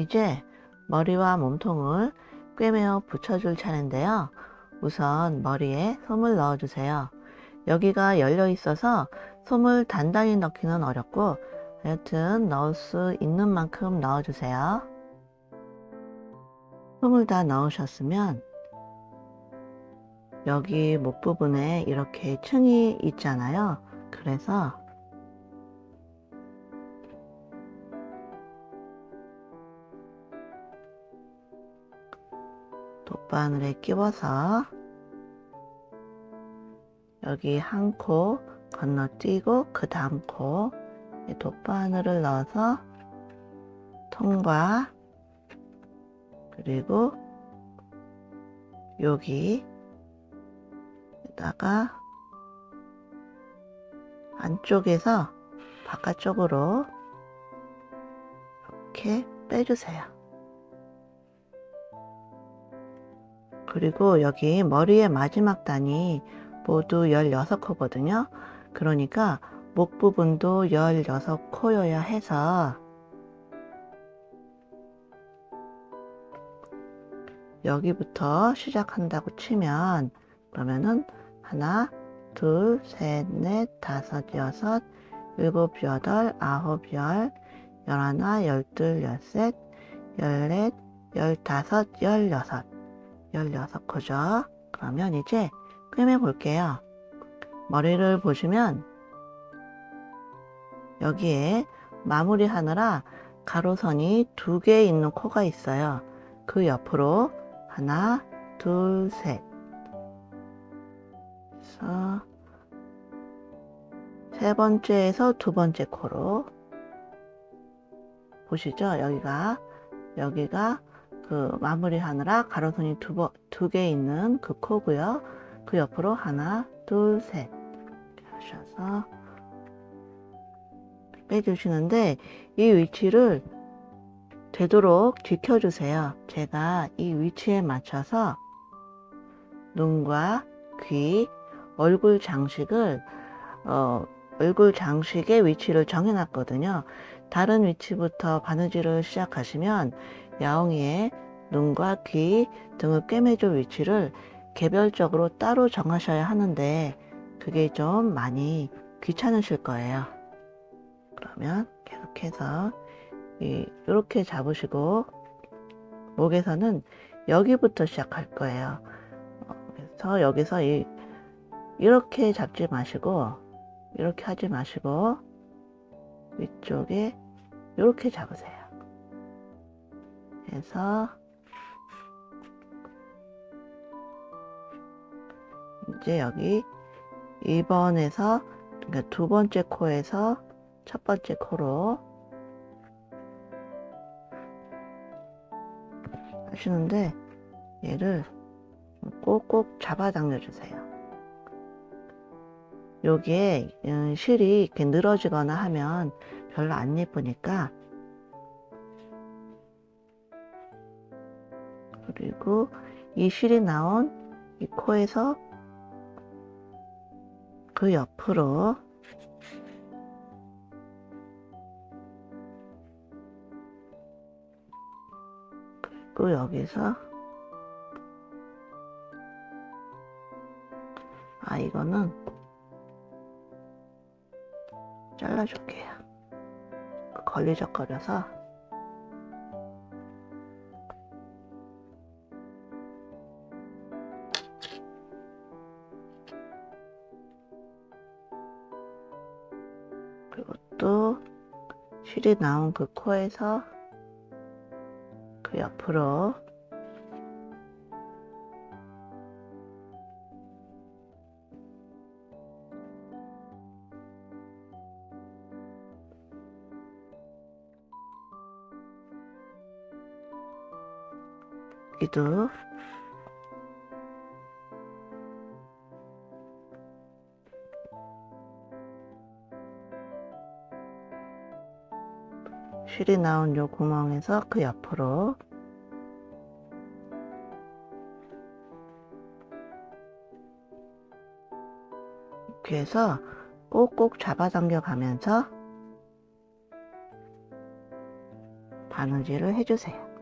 이제 머리와 몸통을 꿰매어 붙여줄 차례인데요. 우선 머리에 솜을 넣어주세요. 여기가 열려 있어서 솜을 단단히 넣기는 어렵고 하여튼 넣을 수 있는 만큼 넣어주세요. 솜을 다 넣으셨으면 여기 목 부분에 이렇게 층이 있잖아요. 그래서 돗바늘에 끼워서 여기 한 코 건너뛰고 그 다음 코 돗바늘을 넣어서 통과, 그리고 여기에다가 안쪽에서 바깥쪽으로 이렇게 빼주세요. 그리고 여기 머리의 마지막 단이 모두 16코거든요. 그러니까 목 부분도 16코여야 해서 여기부터 시작한다고 치면 그러면은 하나, 둘, 셋, 넷, 다섯, 여섯, 일곱, 여덟, 아홉, 열, 열하나, 열둘, 열셋, 열넷, 열다섯, 열여섯, 16코죠. 그러면 이제 꿰매 볼게요. 머리를 보시면 여기에 마무리하느라 가로선이 2개 있는 코가 있어요. 그 옆으로 하나, 둘, 셋. 그래서 세 번째에서 두 번째 코로 보시죠. 여기가 그 마무리하느라 가로선이 2개 있는 그 코고요. 그 옆으로 하나, 둘, 셋 하셔서 빼주시는데 이 위치를 되도록 지켜주세요. 제가 이 위치에 맞춰서 눈과 귀, 얼굴 장식의 위치를 정해놨거든요. 다른 위치부터 바느질을 시작하시면 야옹이의 눈과 귀 등을 꿰매줄 위치를 개별적으로 따로 정하셔야 하는데 그게 좀 많이 귀찮으실 거예요. 그러면 계속해서 이렇게 잡으시고 목에서는 여기부터 시작할 거예요. 그래서 여기서 이렇게 잡지 마시고 이렇게 하지 마시고 위쪽에 이렇게 잡으세요. 그래서 이제 여기 2번에서 그러니까 두 번째 코에서 첫 번째 코로 하시는데 얘를 꼭꼭 잡아 당겨 주세요. 여기에 실이 이렇게 늘어지거나 하면 별로 안 예쁘니까. 그리고 이 실이 나온 이 코에서 그 옆으로 그리고 여기서 이거는 잘라줄게요. 걸리적거려서. 그리고 또 실이 나온 그 코에서 그 옆으로 여기도 실이 나온 요 구멍에서 그 옆으로 이렇게 해서 꼭꼭 잡아당겨 가면서 바느질을 해주세요.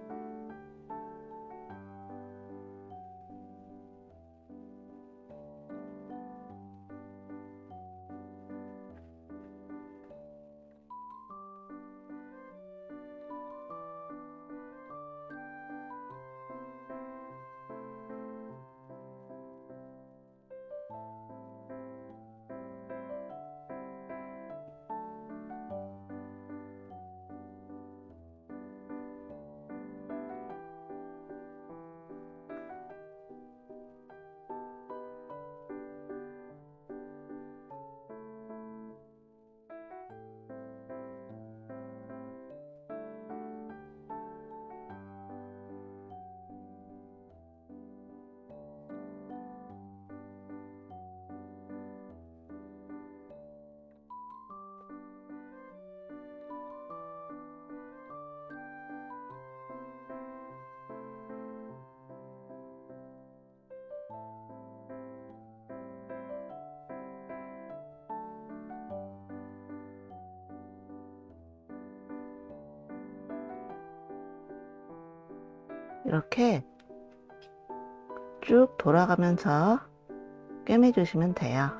이렇게 쭉 돌아가면서 꿰매주시면 돼요.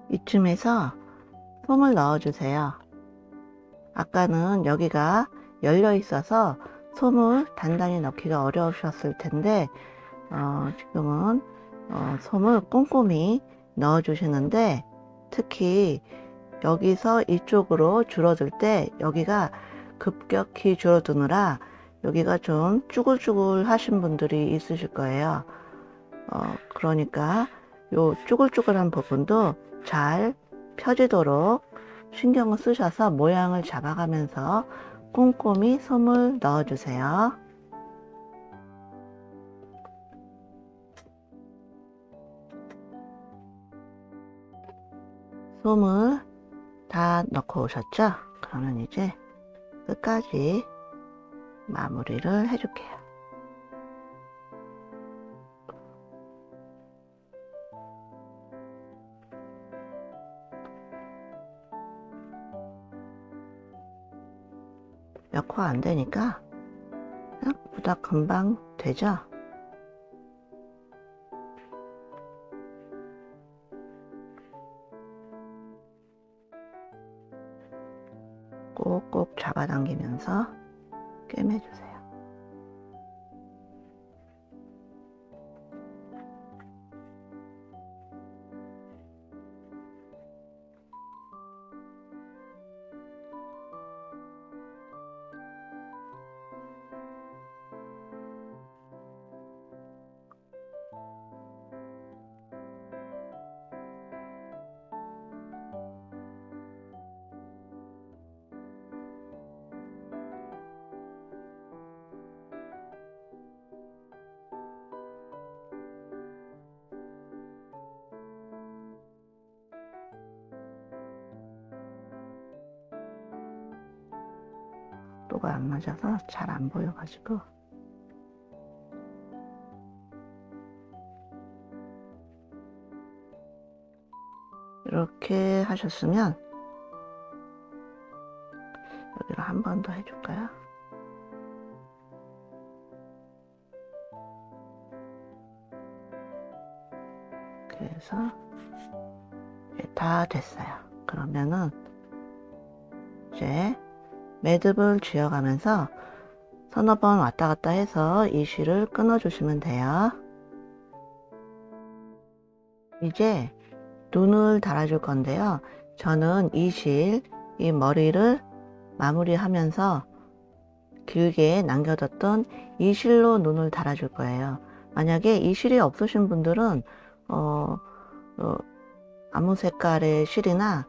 이쯤에서 솜을 넣어주세요. 아까는 여기가 열려 있어서 솜을 단단히 넣기가 어려우셨을 텐데 지금은 솜을 꼼꼼히 넣어 주시는데, 특히 여기서 이쪽으로 줄어들 때 여기가 급격히 줄어드느라 여기가 좀 쭈글쭈글 하신 분들이 있으실 거예요. 그러니까 요 쭈글쭈글한 부분도 잘 펴지도록 신경을 쓰셔서 모양을 잡아가면서 꼼꼼히 솜을 넣어 주세요. 솜을 다 넣고 오셨죠? 그러면 이제 끝까지 마무리를 해줄게요. 몇 코 안 되니까 생각보다 금방 되죠? 꼭꼭 잡아당기면서 꿰매주세요. 각도가 안 맞아서 잘 안 보여가지고. 이렇게 하셨으면 여기를 한 번 더 해줄까요? 그래서 다 됐어요. 그러면은 이제 매듭을 쥐어가면서 서너 번 왔다 갔다 해서 이 실을 끊어 주시면 돼요. 이제 눈을 달아줄 건데요. 저는 이 머리를 마무리하면서 길게 남겨뒀던 이 실로 눈을 달아줄 거예요. 만약에 이 실이 없으신 분들은 아무 색깔의 실이나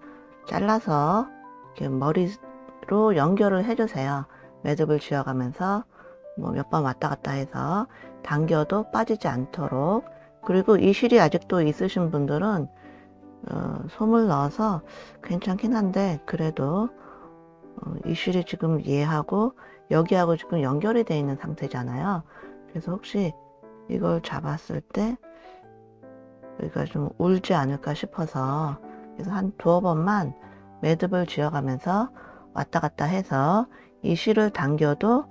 잘라서 이렇게 머리로 연결을 해주세요. 매듭을 쥐어가면서 뭐 몇 번 왔다 갔다 해서 당겨도 빠지지 않도록. 그리고 이 실이 아직도 있으신 분들은 솜을 넣어서 괜찮긴 한데, 그래도 이 실이 지금 얘하고 여기하고 지금 연결이 되어 있는 상태잖아요. 그래서 혹시 이걸 잡았을 때 여기가 좀 울지 않을까 싶어서, 그래서 한 두어 번만 매듭을 쥐어가면서 왔다 갔다 해서 이 실을 당겨도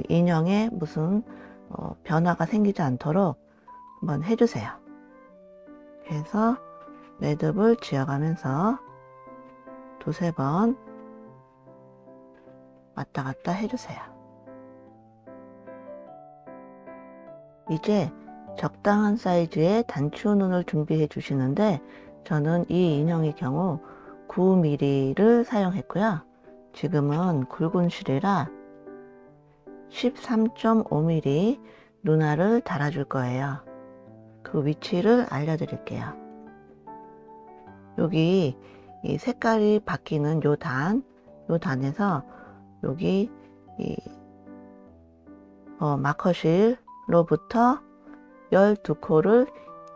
인형에 무슨 변화가 생기지 않도록 한번 해주세요. 그래서 매듭을 쥐어가면서 두세 번 왔다 갔다 해주세요. 이제 적당한 사이즈의 단추 눈을 준비해 주시는데, 저는 이 인형의 경우 9mm를 사용했고요. 지금은 굵은 실이라 13.5mm 눈알을 달아줄 거예요. 그 위치를 알려드릴게요. 여기 이 색깔이 바뀌는 요 단에서 여기 이 마커실로부터 12코를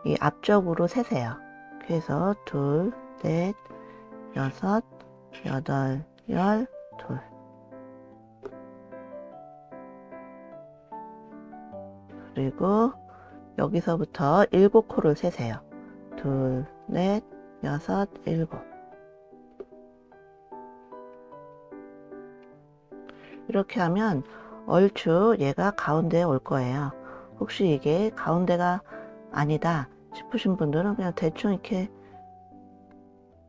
이 앞쪽으로 세세요. 그래서 2, 4, 6, 8, 12. 그리고 여기서부터 7코를 세세요. 2, 4, 6, 7. 이렇게 하면 얼추 얘가 가운데에 올 거예요. 혹시 이게 가운데가 아니다 싶으신 분들은 그냥 대충 이렇게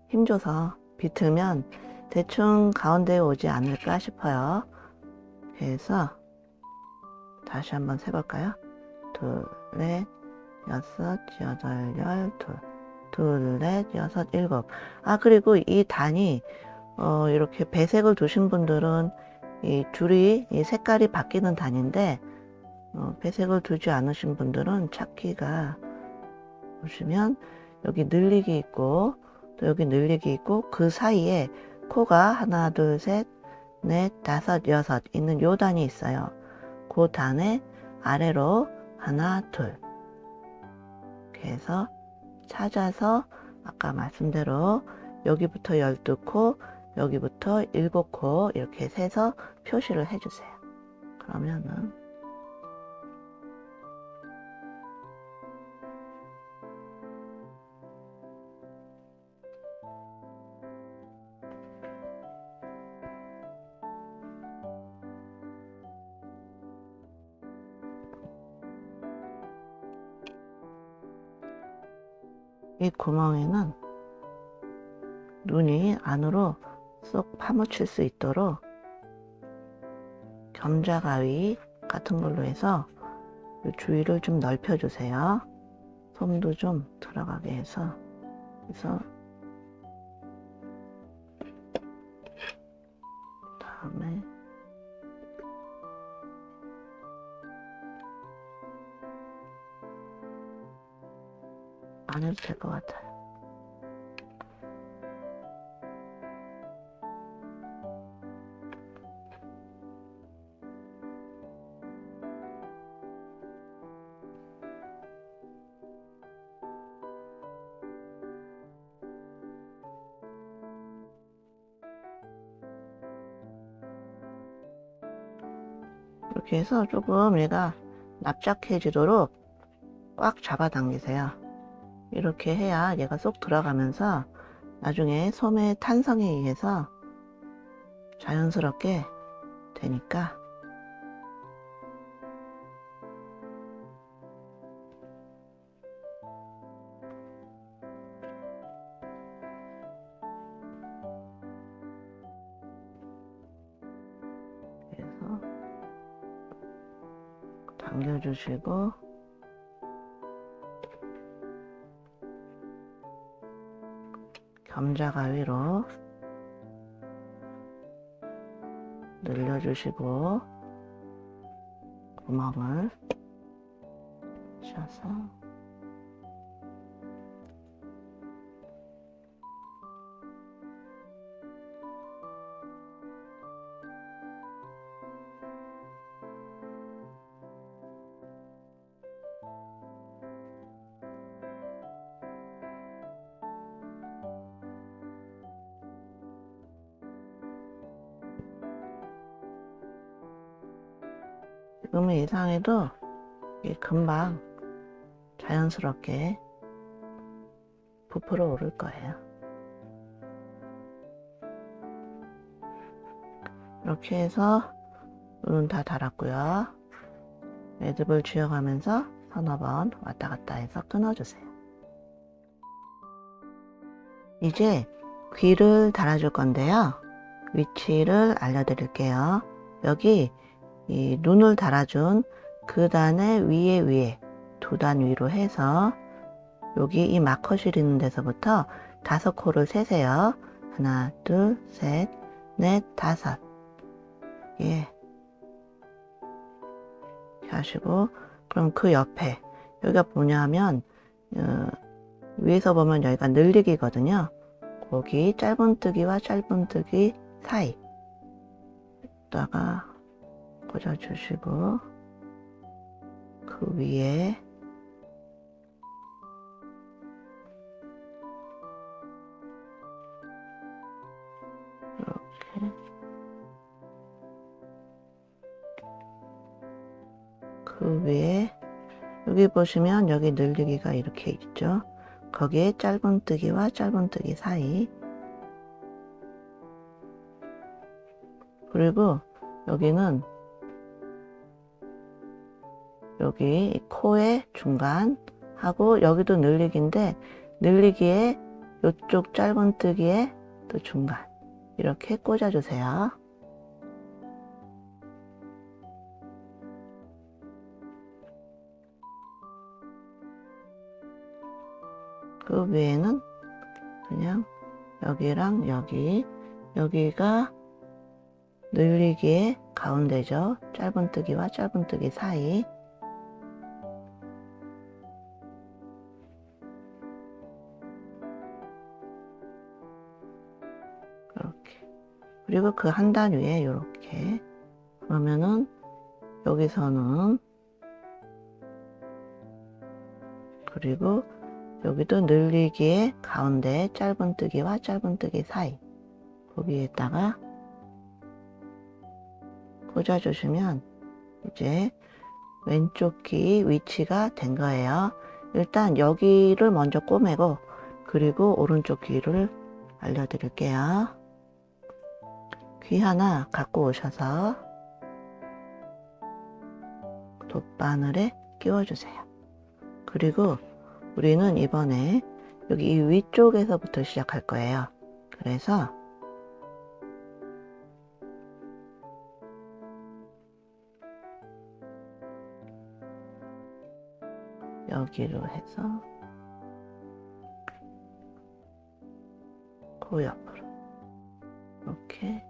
힘줘서 비틀면 대충 가운데에 오지 않을까 싶어요. 그래서 다시 한번 세볼까요? 2, 4, 6, 8, 12, 2, 4, 6, 7. 그리고 이 단이 이렇게 배색을 두신 분들은 이 줄이 이 색깔이 바뀌는 단인데, 배색을 두지 않으신 분들은 찾기가, 보시면 여기 늘리기 있고 또 여기 늘리기 있고, 그 사이에 코가 하나, 둘, 셋, 넷, 다섯, 여섯 있는 요 단이 있어요. 그 단의 아래로 하나, 둘. 그래서 찾아서 아까 말씀대로 여기부터 12코, 여기부터 7코 이렇게 세서 표시를 해주세요. 그러면은 이 구멍에는 눈이 안으로 쏙 파묻힐 수 있도록 겸자가위 같은 걸로 해서 주위를 좀 넓혀주세요. 솜도 좀 들어가게 해서. 그래서 다음에 안 해도 될 것 같아요. 이렇게 해서 조금 얘가 납작해지도록 꽉 잡아 당기세요. 이렇게 해야 얘가 쏙 들어가면서 나중에 솜의 탄성에 의해서 자연스럽게 되니까. 그래서 당겨주시고 겸자가위로 늘려주시고 구멍을 셔서 지금의 예상에도 이게 금방 자연스럽게 부풀어 오를 거예요. 이렇게 해서 눈은 다 달았고요. 매듭을 쥐어가면서 서너 번 왔다 갔다 해서 끊어주세요. 이제 귀를 달아줄 건데요. 위치를 알려드릴게요. 여기 이 눈을 달아준 그 단의 위에 두 단 위로 해서 여기 이 마커실 있는 데서부터 5코를 세세요. 하나, 둘, 셋, 넷, 5. 예. 이렇게 하시고, 그럼 그 옆에 여기가 뭐냐 하면 위에서 보면 여기가 늘리기거든요. 거기 짧은뜨기와 짧은뜨기 사이 여기다가 꽂아주시고 그 위에 이렇게 그 위에 여기 보시면 여기 늘리기가 이렇게 있죠. 거기에 짧은뜨기와 짧은뜨기 사이, 그리고 여기는 여기 코의 중간 하고 여기도 늘리기인데 늘리기에 이쪽 짧은뜨기에 또 중간 이렇게 꽂아주세요. 그 위에는 그냥 여기랑 여기가 늘리기의 가운데죠. 짧은뜨기와 짧은뜨기 사이. 이렇게. 그리고 그 한 단 위에 이렇게. 그러면은 여기서는 그리고 여기도 늘리기의 가운데 짧은뜨기와 짧은뜨기 사이 거기에다가 꽂아주시면 이제 왼쪽 귀 위치가 된 거예요. 일단 여기를 먼저 꼬매고 그리고 오른쪽 귀를 알려드릴게요. 귀 하나 갖고 오셔서 돗바늘에 끼워주세요. 그리고 우리는 이번에 여기 이 위쪽에서부터 시작할 거예요. 그래서 여기로 해서 그 옆으로 이렇게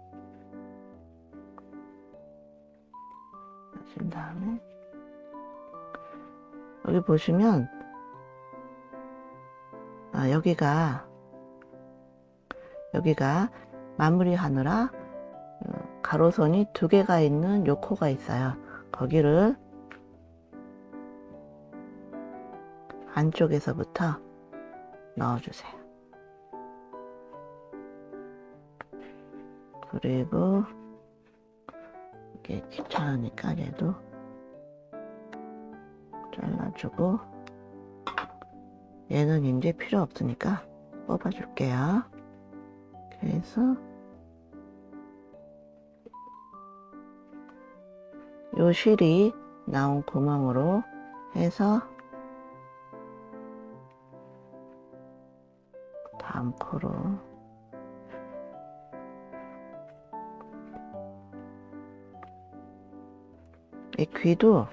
하신 다음에 여기 보시면 여기가 마무리하느라 가로선이 2개가 있는 요 코가 있어요. 거기를 안쪽에서부터 넣어주세요. 그리고 이게 귀찮으니까 얘도 잘라주고, 얘는 이제 필요 없으니까 뽑아줄게요. 그래서 요 실이 나온 구멍으로 해서 다음 코로 이 귀도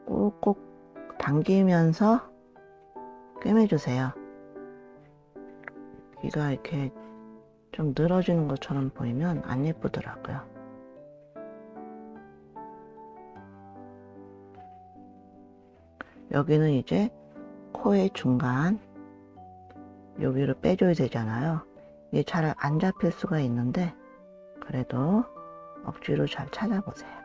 꾹꾹 당기면서 꿰매주세요. 귀가 이렇게 좀 늘어지는 것처럼 보이면 안 예쁘더라고요. 여기는 이제 코의 중간 여기를 빼줘야 되잖아요. 이게 잘 안 잡힐 수가 있는데 그래도 억지로 잘 찾아보세요.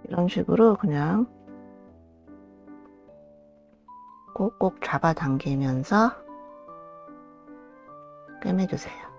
이런 식으로 그냥 꼭꼭 잡아당기면서 꿰매주세요.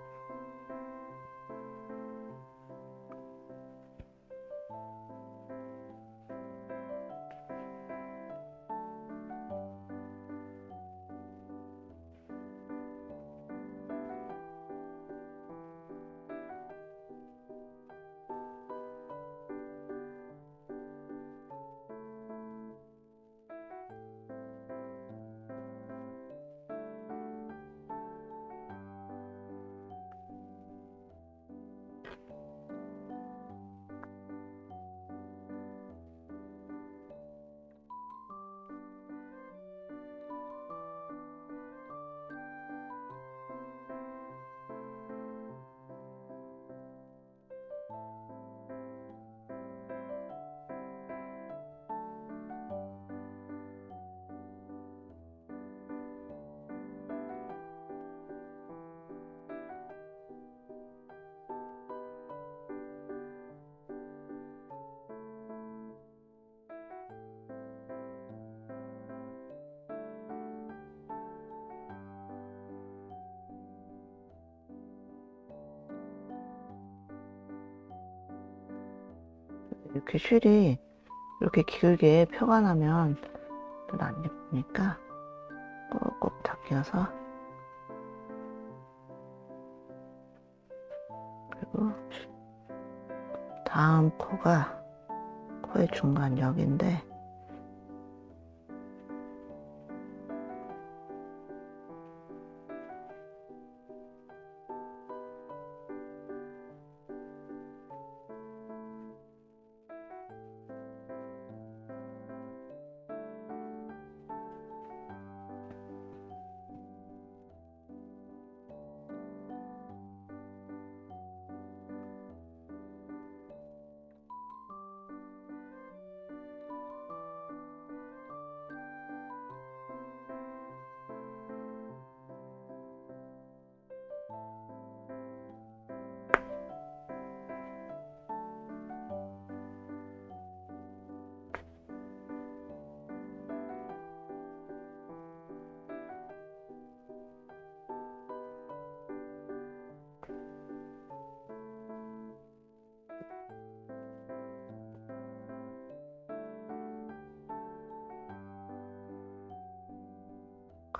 이렇게 실이 이렇게 길게 표가 나면 안 예쁘니까 꼭꼭 당겨서, 그리고 다음 코가 코의 중간 여기인데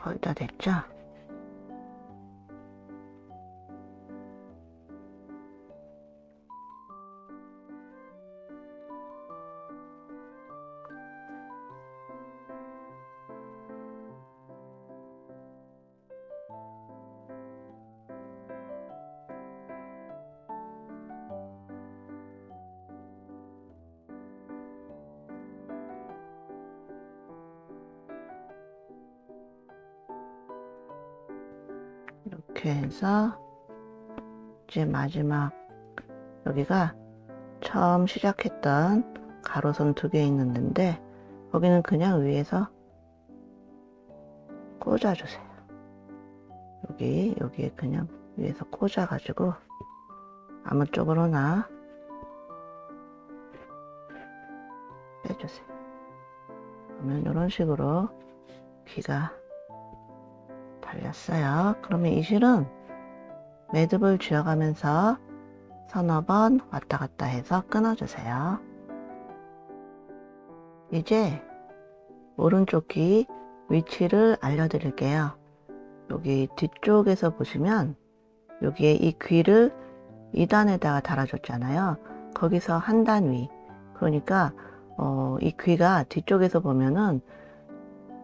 거의 다 됐죠? 이렇게 해서 이제 마지막 여기가 처음 시작했던 가로선 2개 있는데 거기는 그냥 위에서 꽂아주세요. 여기에 그냥 위에서 꽂아가지고 아무 쪽으로나 빼주세요. 그러면 이런 식으로 귀가 달렸어요. 그러면 이 실은 매듭을 쥐어가면서 서너 번 왔다 갔다 해서 끊어주세요. 이제 오른쪽 귀 위치를 알려드릴게요. 여기 뒤쪽에서 보시면 여기에 이 귀를 2단에다가 달아줬잖아요. 거기서 한 단 위. 그러니까 이 귀가 뒤쪽에서 보면은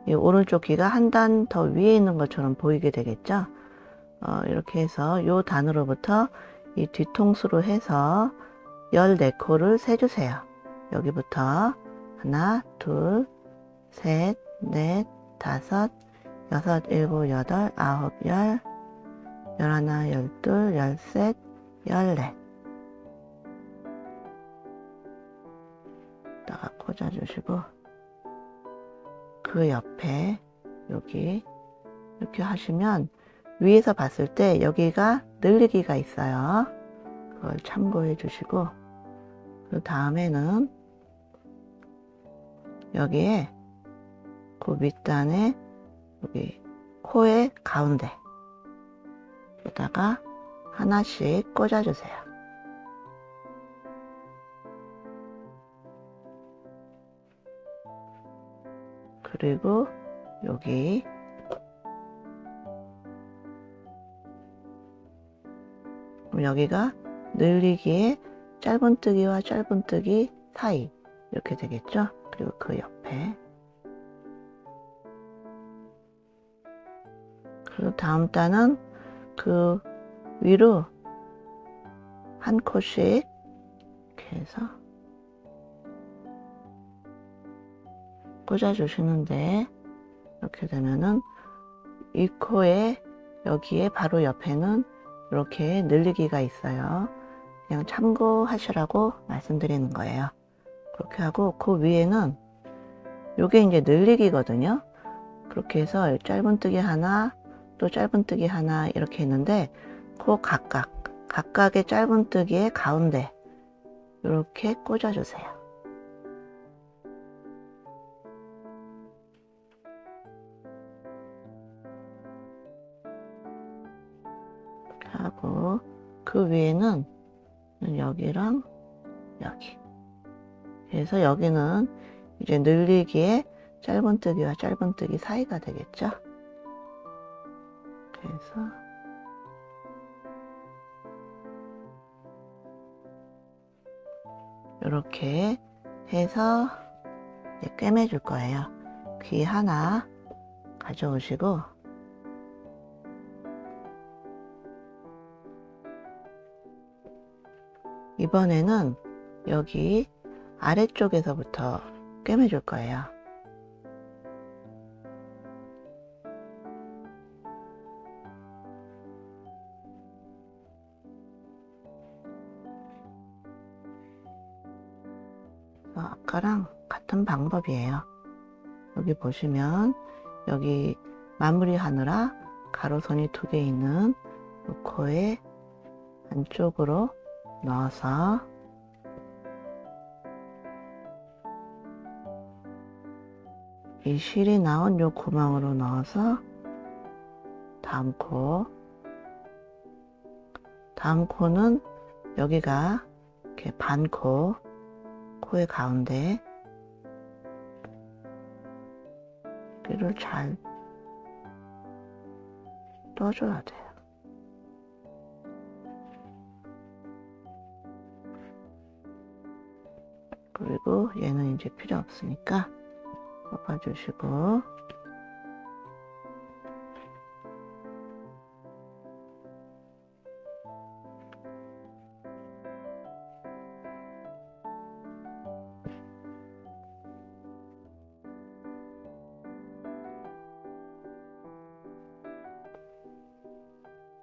이 오른쪽 귀가 한 단 더 위에 있는 것처럼 보이게 되겠죠. 이렇게 해서 요 단으로부터 이 뒤통수로 해서 14코를 세주세요. 여기부터 하나, 둘, 셋, 넷, 다섯, 여섯, 일곱, 여덟, 아홉, 열, 열하나, 열둘, 열셋, 열넷. 다가 꽂아주시고 그 옆에 여기 이렇게 하시면 위에서 봤을 때 여기가 늘리기가 있어요. 그걸 참고해 주시고 그 다음에는 여기에 그 밑단에 여기 코의 가운데 에다가 하나씩 꽂아주세요. 그리고 여기 여기가 늘리기에 짧은뜨기와 짧은뜨기 사이 이렇게 되겠죠. 그리고 그 옆에 그리고 다음 단은 그 위로 한 코씩 이렇게 해서 꽂아주시는데 이렇게 되면은 이 코에 여기에 바로 옆에는 이렇게 늘리기가 있어요. 그냥 참고하시라고 말씀드리는 거예요. 그렇게 하고 그 위에는 요게 이제 늘리기거든요. 그렇게 해서 짧은뜨기 하나 또 짧은뜨기 하나 이렇게 했는데 그 각각의 짧은뜨기의 가운데 이렇게 꽂아주세요. 이렇게 하고 그 위에는 여기랑 여기 그래서 여기는 이제 늘리기에 짧은뜨기와 짧은뜨기 사이가 되겠죠. 그래서 이렇게 해서 이제 꿰매줄 거예요. 귀 하나 가져오시고 이번에는 여기 아래쪽에서부터 꿰매줄 거예요. 아까랑 같은 방법이에요. 여기 보시면 여기 마무리하느라 가로선이 2개 있는 이 코의 안쪽으로 넣어서 이 실이 나온 요 구멍으로 넣어서 다음 코는 여기가 이렇게 반코 코의 가운데 귀를 잘 떠줘야 돼요. 그리고 얘는 이제 필요 없으니까 덮어주시고,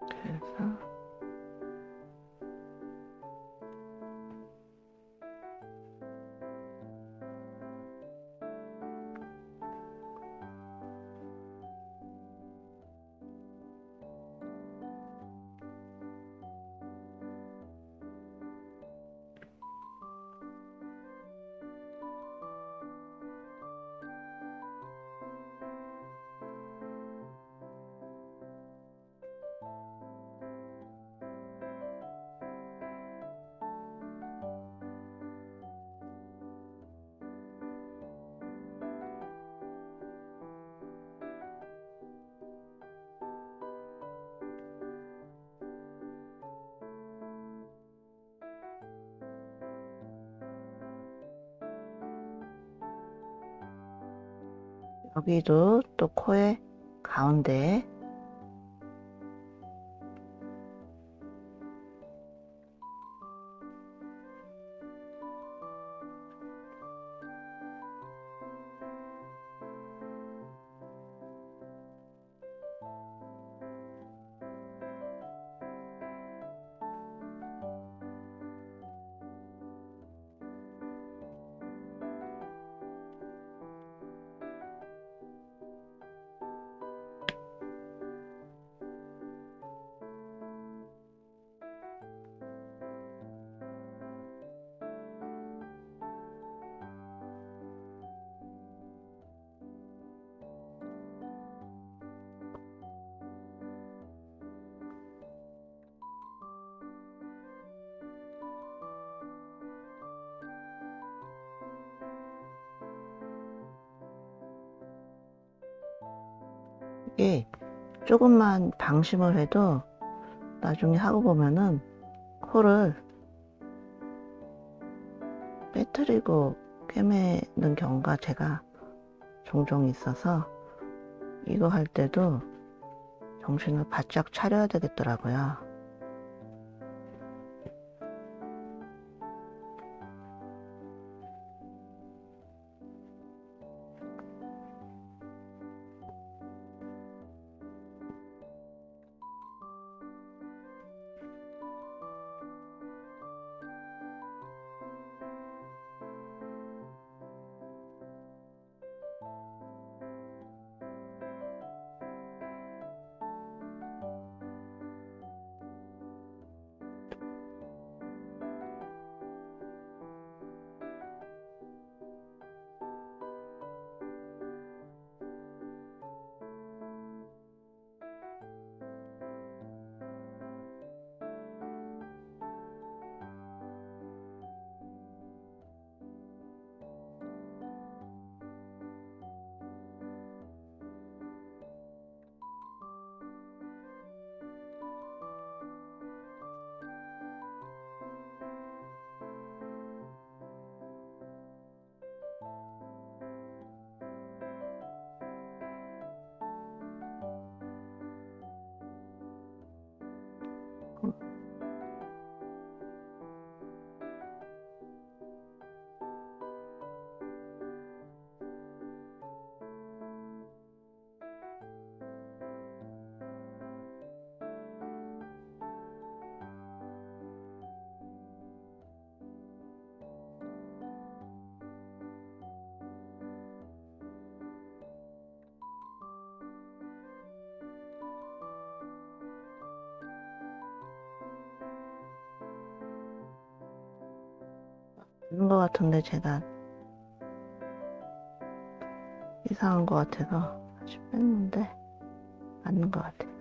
그래서 여기도 또 코의 가운데에 이게 조금만 방심을 해도 나중에 하고 보면은 코를 빼뜨리고 꿰매는 경우가 제가 종종 있어서 이거 할 때도 정신을 바짝 차려야 되겠더라고요. 있는 것 같은데 제가 이상한 것 같아서 다시 뺐는데 맞는 것 같아요.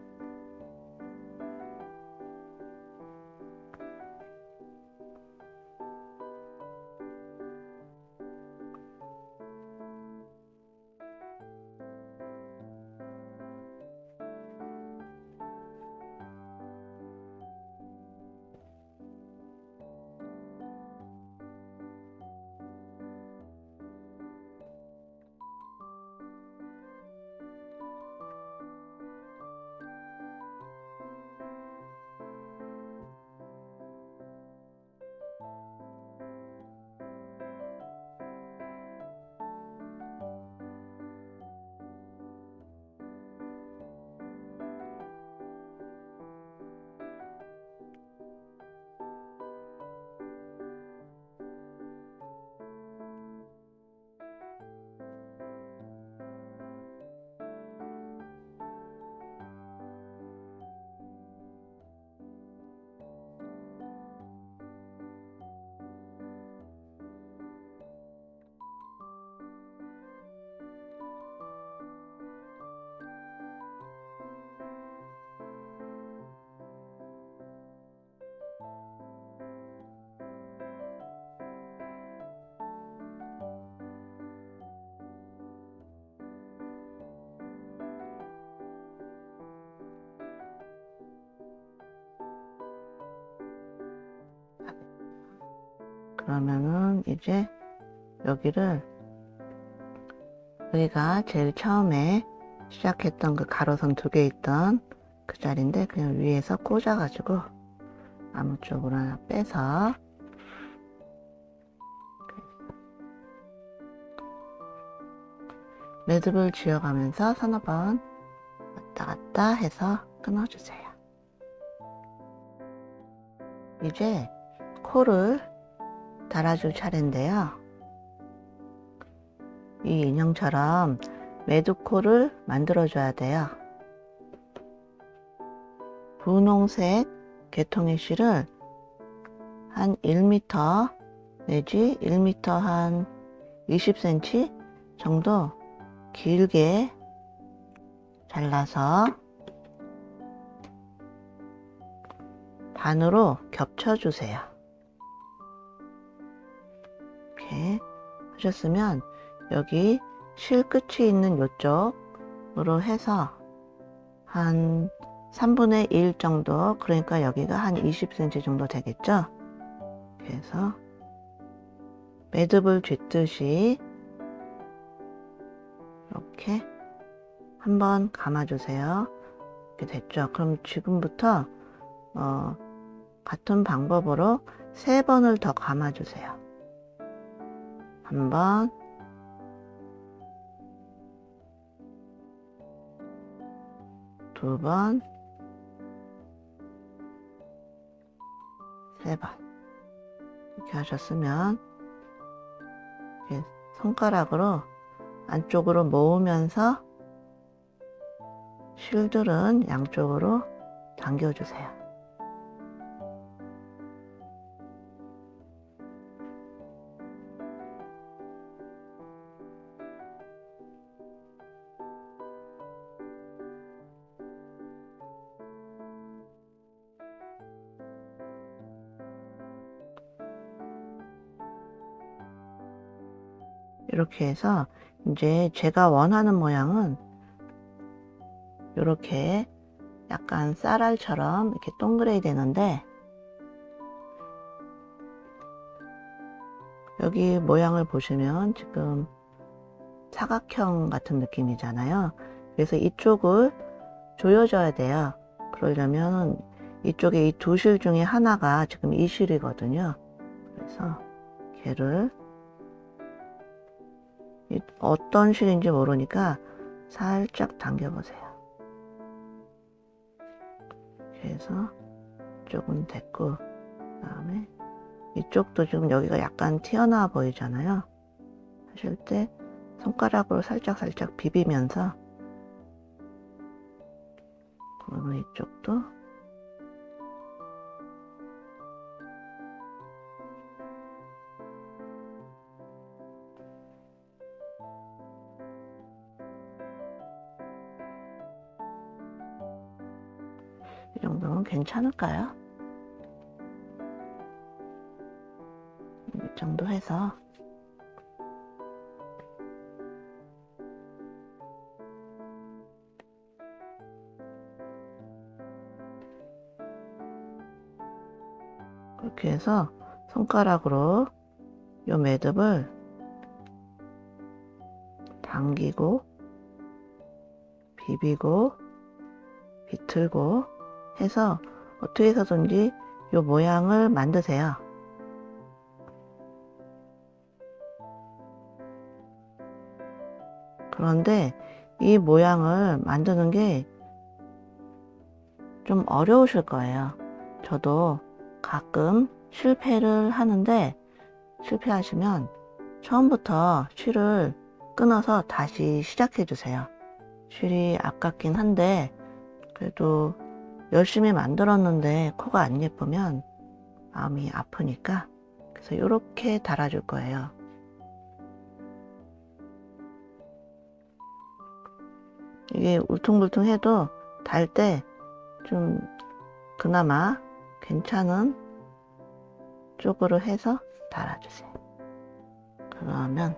그러면은 이제 여기가 제일 처음에 시작했던 그 가로선 2개 있던 그 자리인데, 그냥 위에서 꽂아가지고 아무 쪽으로 하나 빼서 매듭을 지어가면서 서너 번 왔다 갔다 해서 끊어주세요. 이제 코를 달아줄 차례인데요. 이 인형처럼 매듭코를 만들어줘야 돼요. 분홍색 개통의 실을 한 1m 내지 1m 한 20cm 정도 길게 잘라서 반으로 겹쳐주세요. 이렇게 하셨으면 여기 실 끝이 있는 이쪽으로 해서 한 3분의 1 정도, 그러니까 여기가 한 20cm 정도 되겠죠? 그래서 매듭을 쥐듯이 이렇게 한번 감아주세요. 이렇게 됐죠? 그럼 지금부터 같은 방법으로 3번을 더 감아주세요. 1번, 2번, 3번. 이렇게 하셨으면 이렇게 손가락으로 안쪽으로 모으면서 실들은 양쪽으로 당겨주세요. 이렇게 해서 이제 제가 원하는 모양은 이렇게 약간 쌀알처럼 이렇게 동그래야 되는데, 여기 모양을 보시면 지금 사각형 같은 느낌이잖아요. 그래서 이쪽을 조여줘야 돼요. 그러려면 이쪽에 이 2실 중에 하나가 지금 이 실이거든요. 그래서 걔를 어떤 실인지 모르니까 살짝 당겨보세요. 그래서 이쪽은 됐고, 그 다음에 이쪽도 지금 여기가 약간 튀어나와 보이잖아요. 하실 때 손가락으로 살짝 비비면서, 그리고 이쪽도 이 정도면 괜찮을까요? 이 정도 해서 그렇게 해서 손가락으로 이 매듭을 당기고 비비고 비틀고 해서 어떻게 해서든지 이 모양을 만드세요. 그런데 이 모양을 만드는 게 좀 어려우실 거예요. 저도 가끔 실패를 하는데, 실패하시면 처음부터 실을 끊어서 다시 시작해 주세요. 실이 아깝긴 한데 그래도 열심히 만들었는데 코가 안 예쁘면 마음이 아프니까, 그래서 이렇게 달아줄 거예요. 이게 울퉁불퉁해도 달 때 좀 그나마 괜찮은 쪽으로 해서 달아주세요. 그러면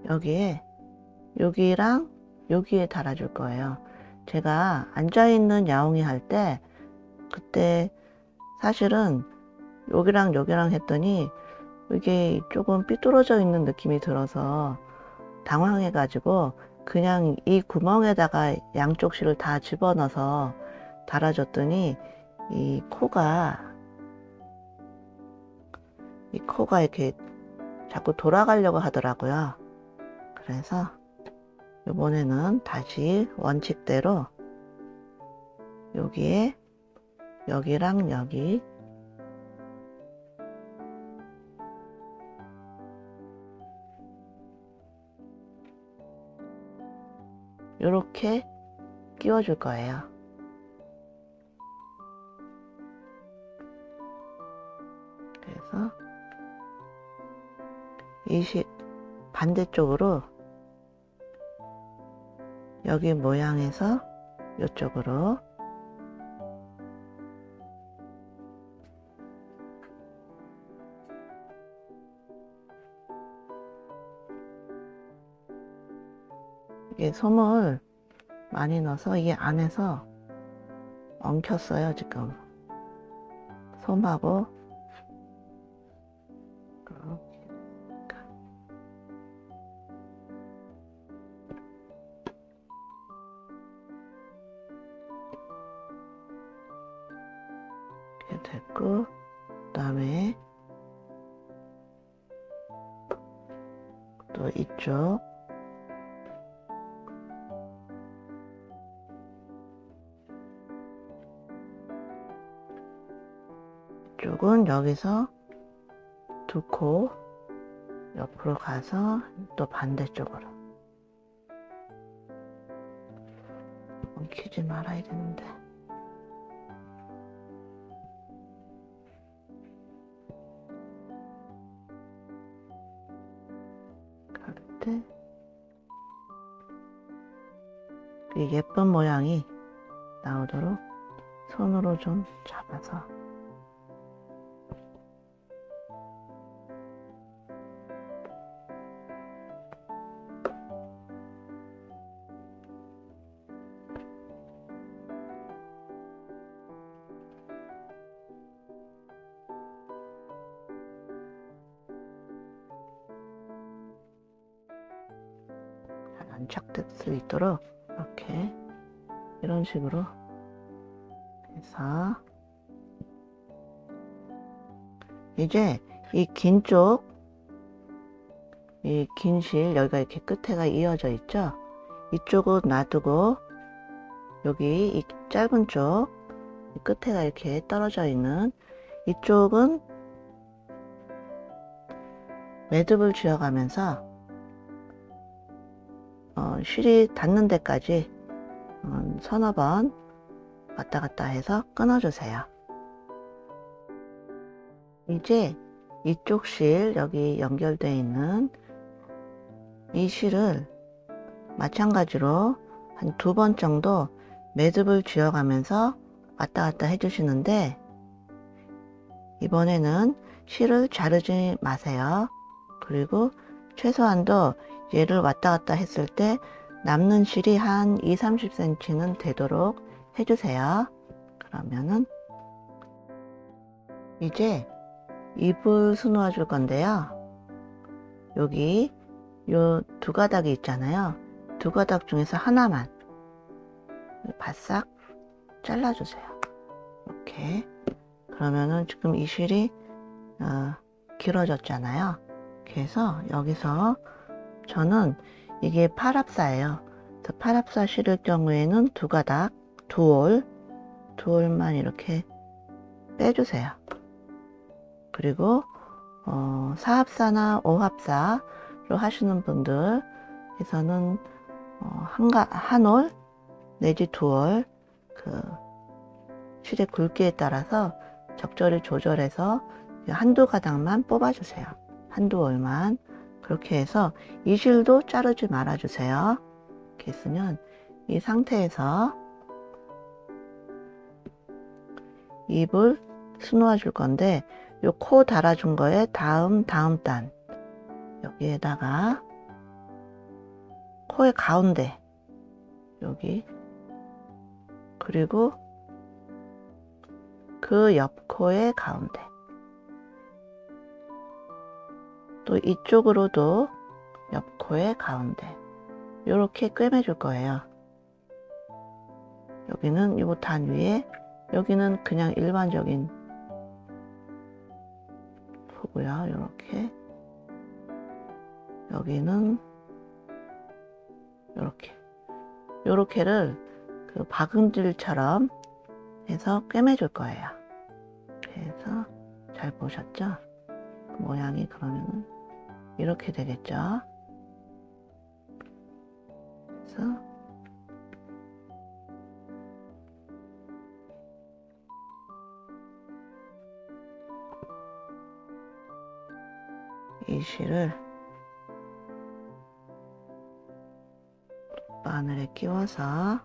여기랑 여기에 달아줄 거예요. 제가 앉아있는 야옹이 할 때 그때 사실은 여기랑 했더니 이게 조금 삐뚤어져 있는 느낌이 들어서 당황해가지고 그냥 이 구멍에다가 양쪽 실을 다 집어넣어서 달아줬더니 이 코가 이렇게 자꾸 돌아가려고 하더라고요. 그래서 이번에는 다시 원칙대로 여기에 여기랑 여기 이렇게 끼워줄 거예요. 그래서 이 반대쪽으로 여기 모양에서 이쪽으로 이게 솜을 많이 넣어서 이게 안에서 엉켰어요. 지금 솜하고 이렇게 됐고, 그 다음에 또 이쪽 이쪽은 여기서 두 코 옆으로 가서 또 반대쪽으로 엉키지 말아야 되는데 그럴 때 이 예쁜 모양이 나오도록 손으로 좀 잡아서 잘 안착될 수 있도록 이렇게 이런 식으로 해서 이제 이 긴 쪽, 이 긴 실 여기가 이렇게 끝에가 이어져 있죠. 이쪽은 놔두고 여기 이 짧은 쪽 끝에가 이렇게 떨어져 있는 이쪽은 매듭을 지어가면서 실이 닿는 데까지 서너 번 왔다 갔다 해서 끊어주세요. 이제 이쪽 실 여기 연결되어 있는 이 실을 마찬가지로 한 2번 정도 매듭을 지어가면서 왔다 갔다 해주시는데 이번에는 실을 자르지 마세요. 그리고 최소한도 얘를 왔다 갔다 했을 때 남는 실이 한 20-30cm는 되도록 해주세요. 그러면은 이제 잎을 수놓아 줄 건데요. 여기 요 2가닥이 있잖아요. 2가닥 중에서 하나만 바싹 잘라주세요. 이렇게. 그러면은 지금 이 실이 길어졌잖아요. 그래서 여기서 저는 이게 팔합사예요. 팔합사 실을 경우에는 2가닥, 2올, 이렇게 빼주세요. 그리고 4합사나 5합사로 하시는 분들에서는 한 올 내지 2올 그 실의 굵기에 따라서 적절히 조절해서 한두 가닥만 뽑아주세요. 한두 올만. 그렇게 해서 이 실도 자르지 말아주세요. 이렇게 했으면 이 상태에서 잎을 수놓아 줄 건데 요 코 달아준 거에 다음 단 여기에다가 코의 가운데 여기, 그리고 그 옆 코의 가운데, 또 이쪽으로도 옆 코의 가운데 이렇게 꿰매줄 거예요. 여기는 요 단 위에, 여기는 그냥 일반적인 코고요. 이렇게, 여기는 요렇게를 그 박음질처럼 해서 꿰매줄 거예요. 그래서 잘 보셨죠? 모양이 그러면은 이렇게 되겠죠? 그래서 이 실을 바늘에 끼워서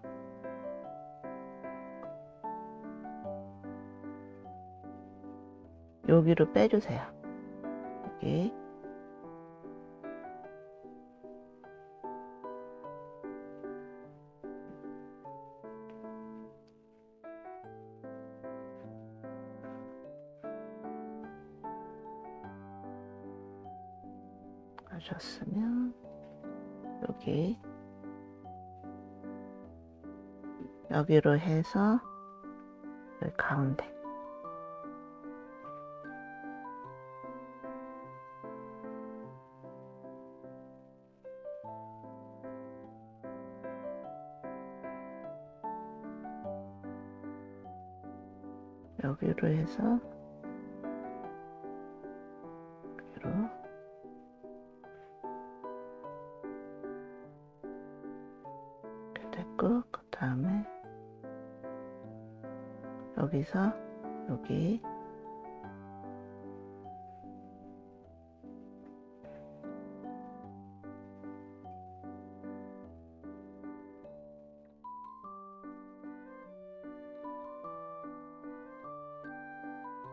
여기로 빼주세요. 여기. 하셨으면 여기로 해서 여기 가운데, 여기로 해서 여기로, 이렇게 됐고, 그 다음에 여기서 여기,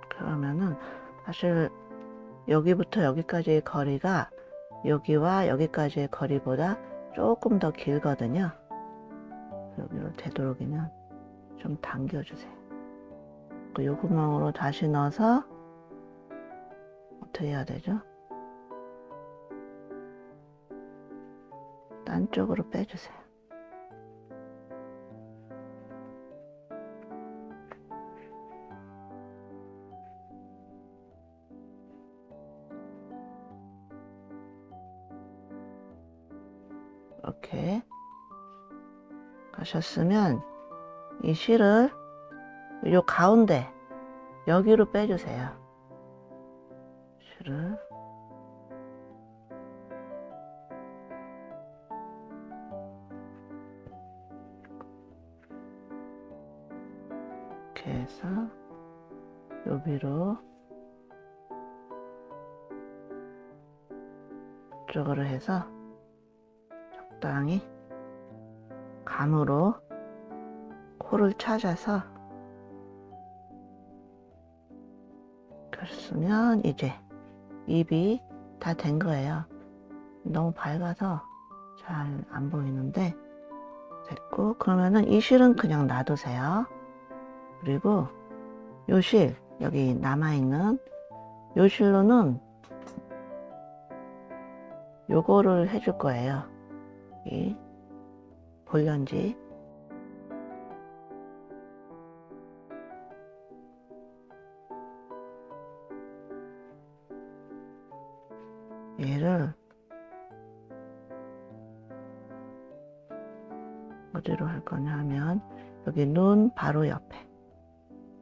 그러면은 사실 여기부터 여기까지의 거리가 여기와 여기까지의 거리보다 조금 더 길거든요. 여기로 되도록이면 좀 당겨주세요. 요 구멍으로 다시 넣어서 어떻게 해야 되죠? 딴 쪽으로 빼주세요. 이렇게 하셨으면 이 실을 요 가운데 여기로 빼주세요. 실을 이렇게 해서 여기로 이쪽으로 해서 적당히 감으로 코를 찾아서, 그랬으면 이제 입이 다 된 거예요. 너무 밝아서 잘 안 보이는데 됐고, 그러면은 이 실은 그냥 놔두세요. 그리고 요 실, 여기 남아있는 요 실로는 요거를 해줄 거예요. 이 볼련지, 얘를 어디로 할 거냐 하면 여기 눈 바로 옆에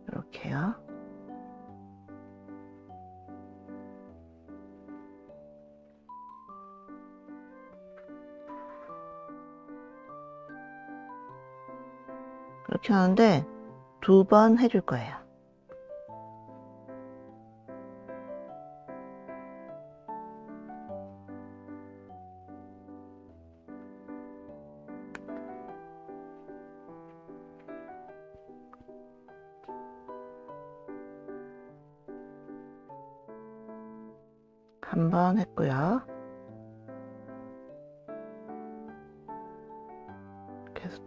이렇게요. 그렇게 하는데 2번 해줄 거예요. 한 번 했고요.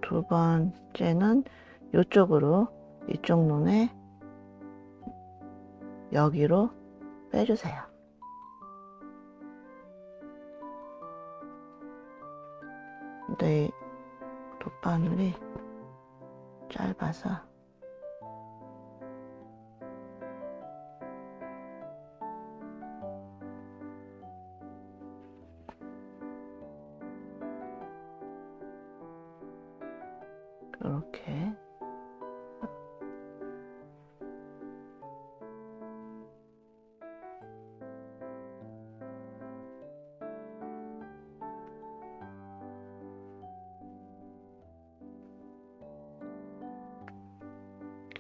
두 번째는 이쪽으로, 이쪽 눈에 여기로 빼주세요. 근데 이 돗바늘이 짧아서 이렇게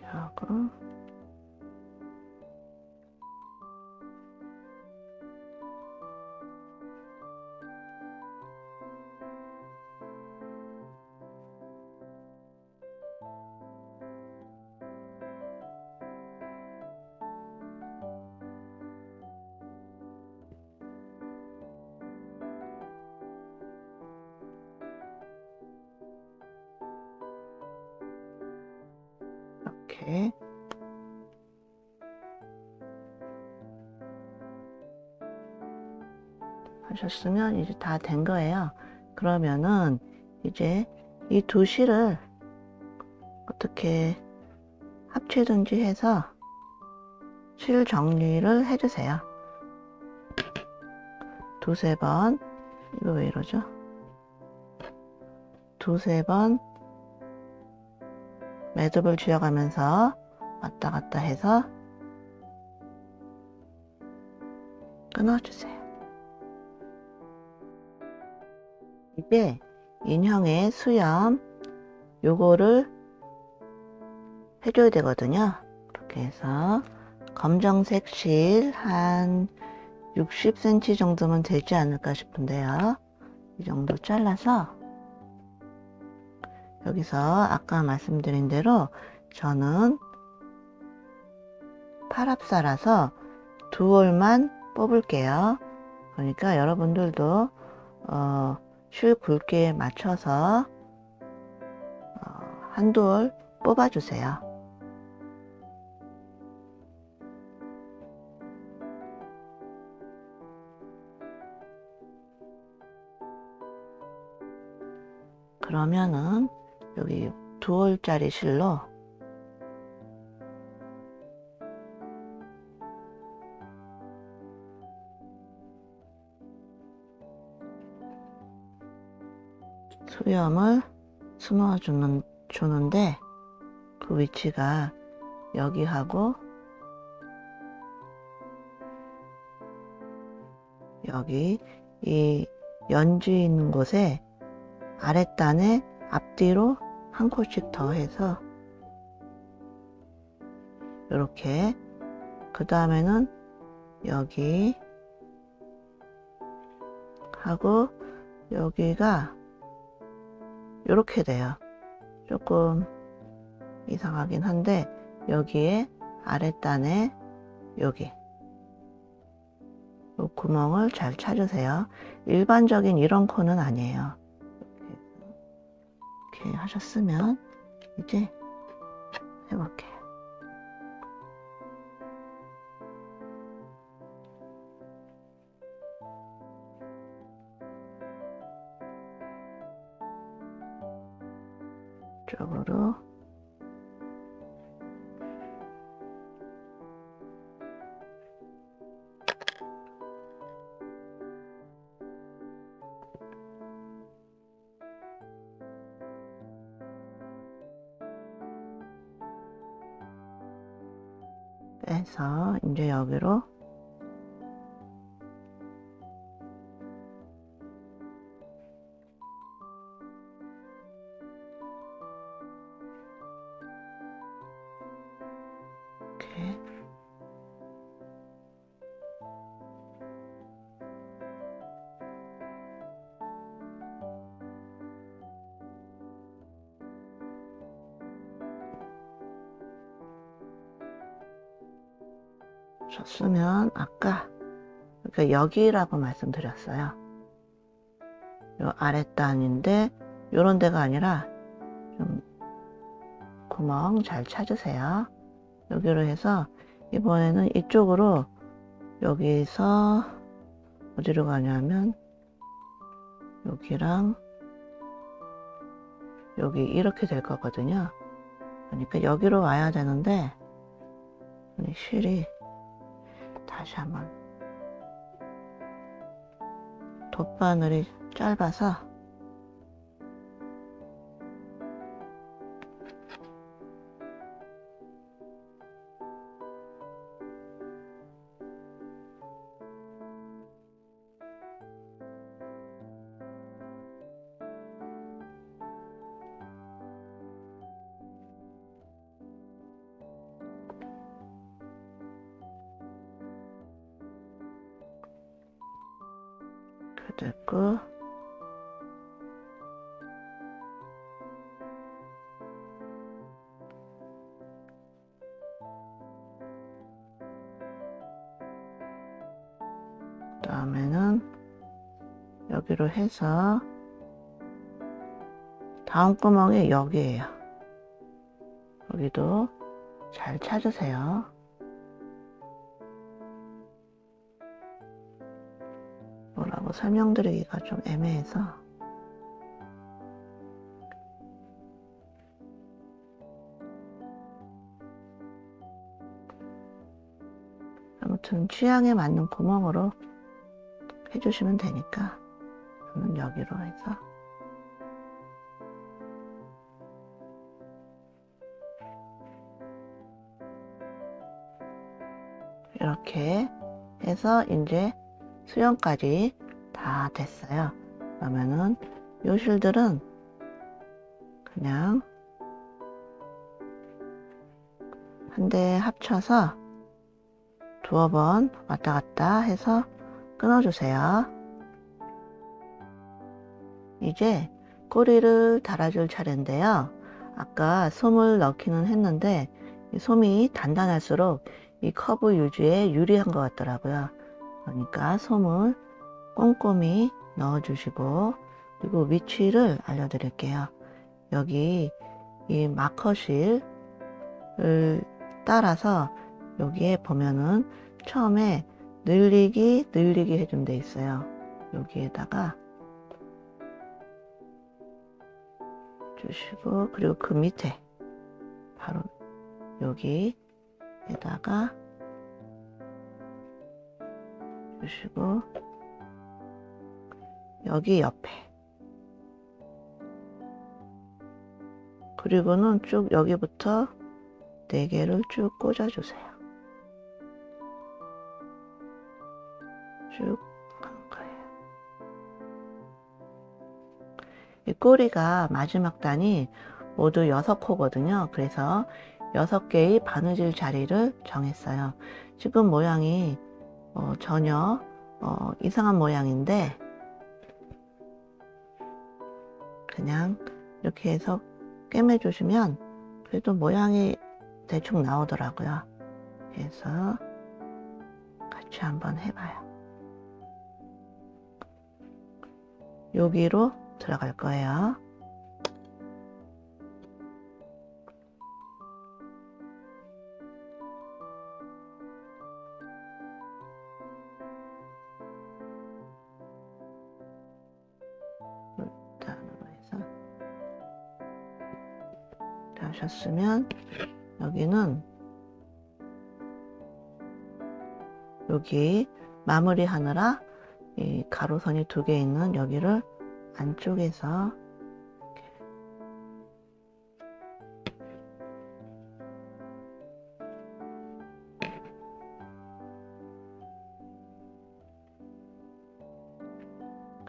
하고 이렇게 하셨으면 이제 다 된 거예요. 그러면은 이제 이 두 실을 어떻게 합치든지 해서 실 정리를 해주세요. 두세 번, 이거 왜 이러죠? 두세 번 매듭을 쥐어가면서 왔다 갔다 해서 끊어주세요. 이제 인형의 수염 요거를 해줘야 되거든요. 이렇게 해서 검정색 실 한 60cm 정도면 되지 않을까 싶은데요. 이 정도 잘라서 여기서 아까 말씀드린 대로 저는 팔합사라서 두 올만 뽑을게요. 그러니까 여러분들도 실 굵기에 맞춰서 한두 올 뽑아주세요. 그러면은 여기 두 올짜리 실로 수염을 숨어 주는데 그 위치가 여기하고 여기 이 연지 있는 곳에 아랫단에 앞뒤로 한 콜씩 더 해서 이렇게, 그 다음에는 여기 하고 여기가 이렇게 돼요. 조금 이상하긴 한데 여기에 아랫단에 여기 이 구멍을 잘 찾으세요. 일반적인 이런 코는 아니에요. 이렇게 하셨으면 이제 해볼게요. 쪽으로 빼서 이제 여기로 이렇게 줬으면 아까 그러니까 여기라고 말씀드렸어요. 요 아랫단인데 요런 데가 아니라 좀 구멍 잘 찾으세요. 여기로 해서 이번에는 이쪽으로 여기서 어디로 가냐면 여기랑 여기 이렇게 될 거거든요. 그러니까 여기로 와야 되는데 실이 다시 한번 돗바늘이 짧아서 됐고, 그 다음에는 여기로 해서 다음 구멍이 여기에요. 여기도 잘 찾으세요. 뭐라고 설명드리기가 좀 애매해서 아무튼 취향에 맞는 구멍으로 해주시면 되니까 저는 여기로 해서 이렇게 해서 이제 수영까지 다 됐어요. 그러면은 요 실들은 그냥 한 대 합쳐서 두어 번 왔다 갔다 해서 끊어주세요. 이제 꼬리를 달아줄 차례인데요. 아까 솜을 넣기는 했는데 이 솜이 단단할수록 이 커브 유지에 유리한 것 같더라고요. 그러니까 솜을 꼼꼼히 넣어주시고, 그리고 위치를 알려드릴게요. 여기 이 마커실을 따라서 여기에 보면은 처음에 늘리기 해준 데 있어요. 여기에다가 주시고, 그리고 그 밑에 바로 여기에다가 주시고, 여기 옆에, 그리고는 쭉 여기부터 4개를 쭉 꽂아주세요. 쭉 한 거예요. 이 꼬리가 마지막 단이 모두 6코거든요. 그래서 6개의 바느질 자리를 정했어요. 지금 모양이 전혀 이상한 모양인데 그냥 이렇게 해서 꿰매 주시면 그래도 모양이 대충 나오더라고요. 그래서 같이 한번 해봐요. 여기로 들어갈 거예요. 일단으로 해서 하셨으면 여기는 여기 마무리 하느라 이 가로선이 2개 있는 여기를 안쪽에서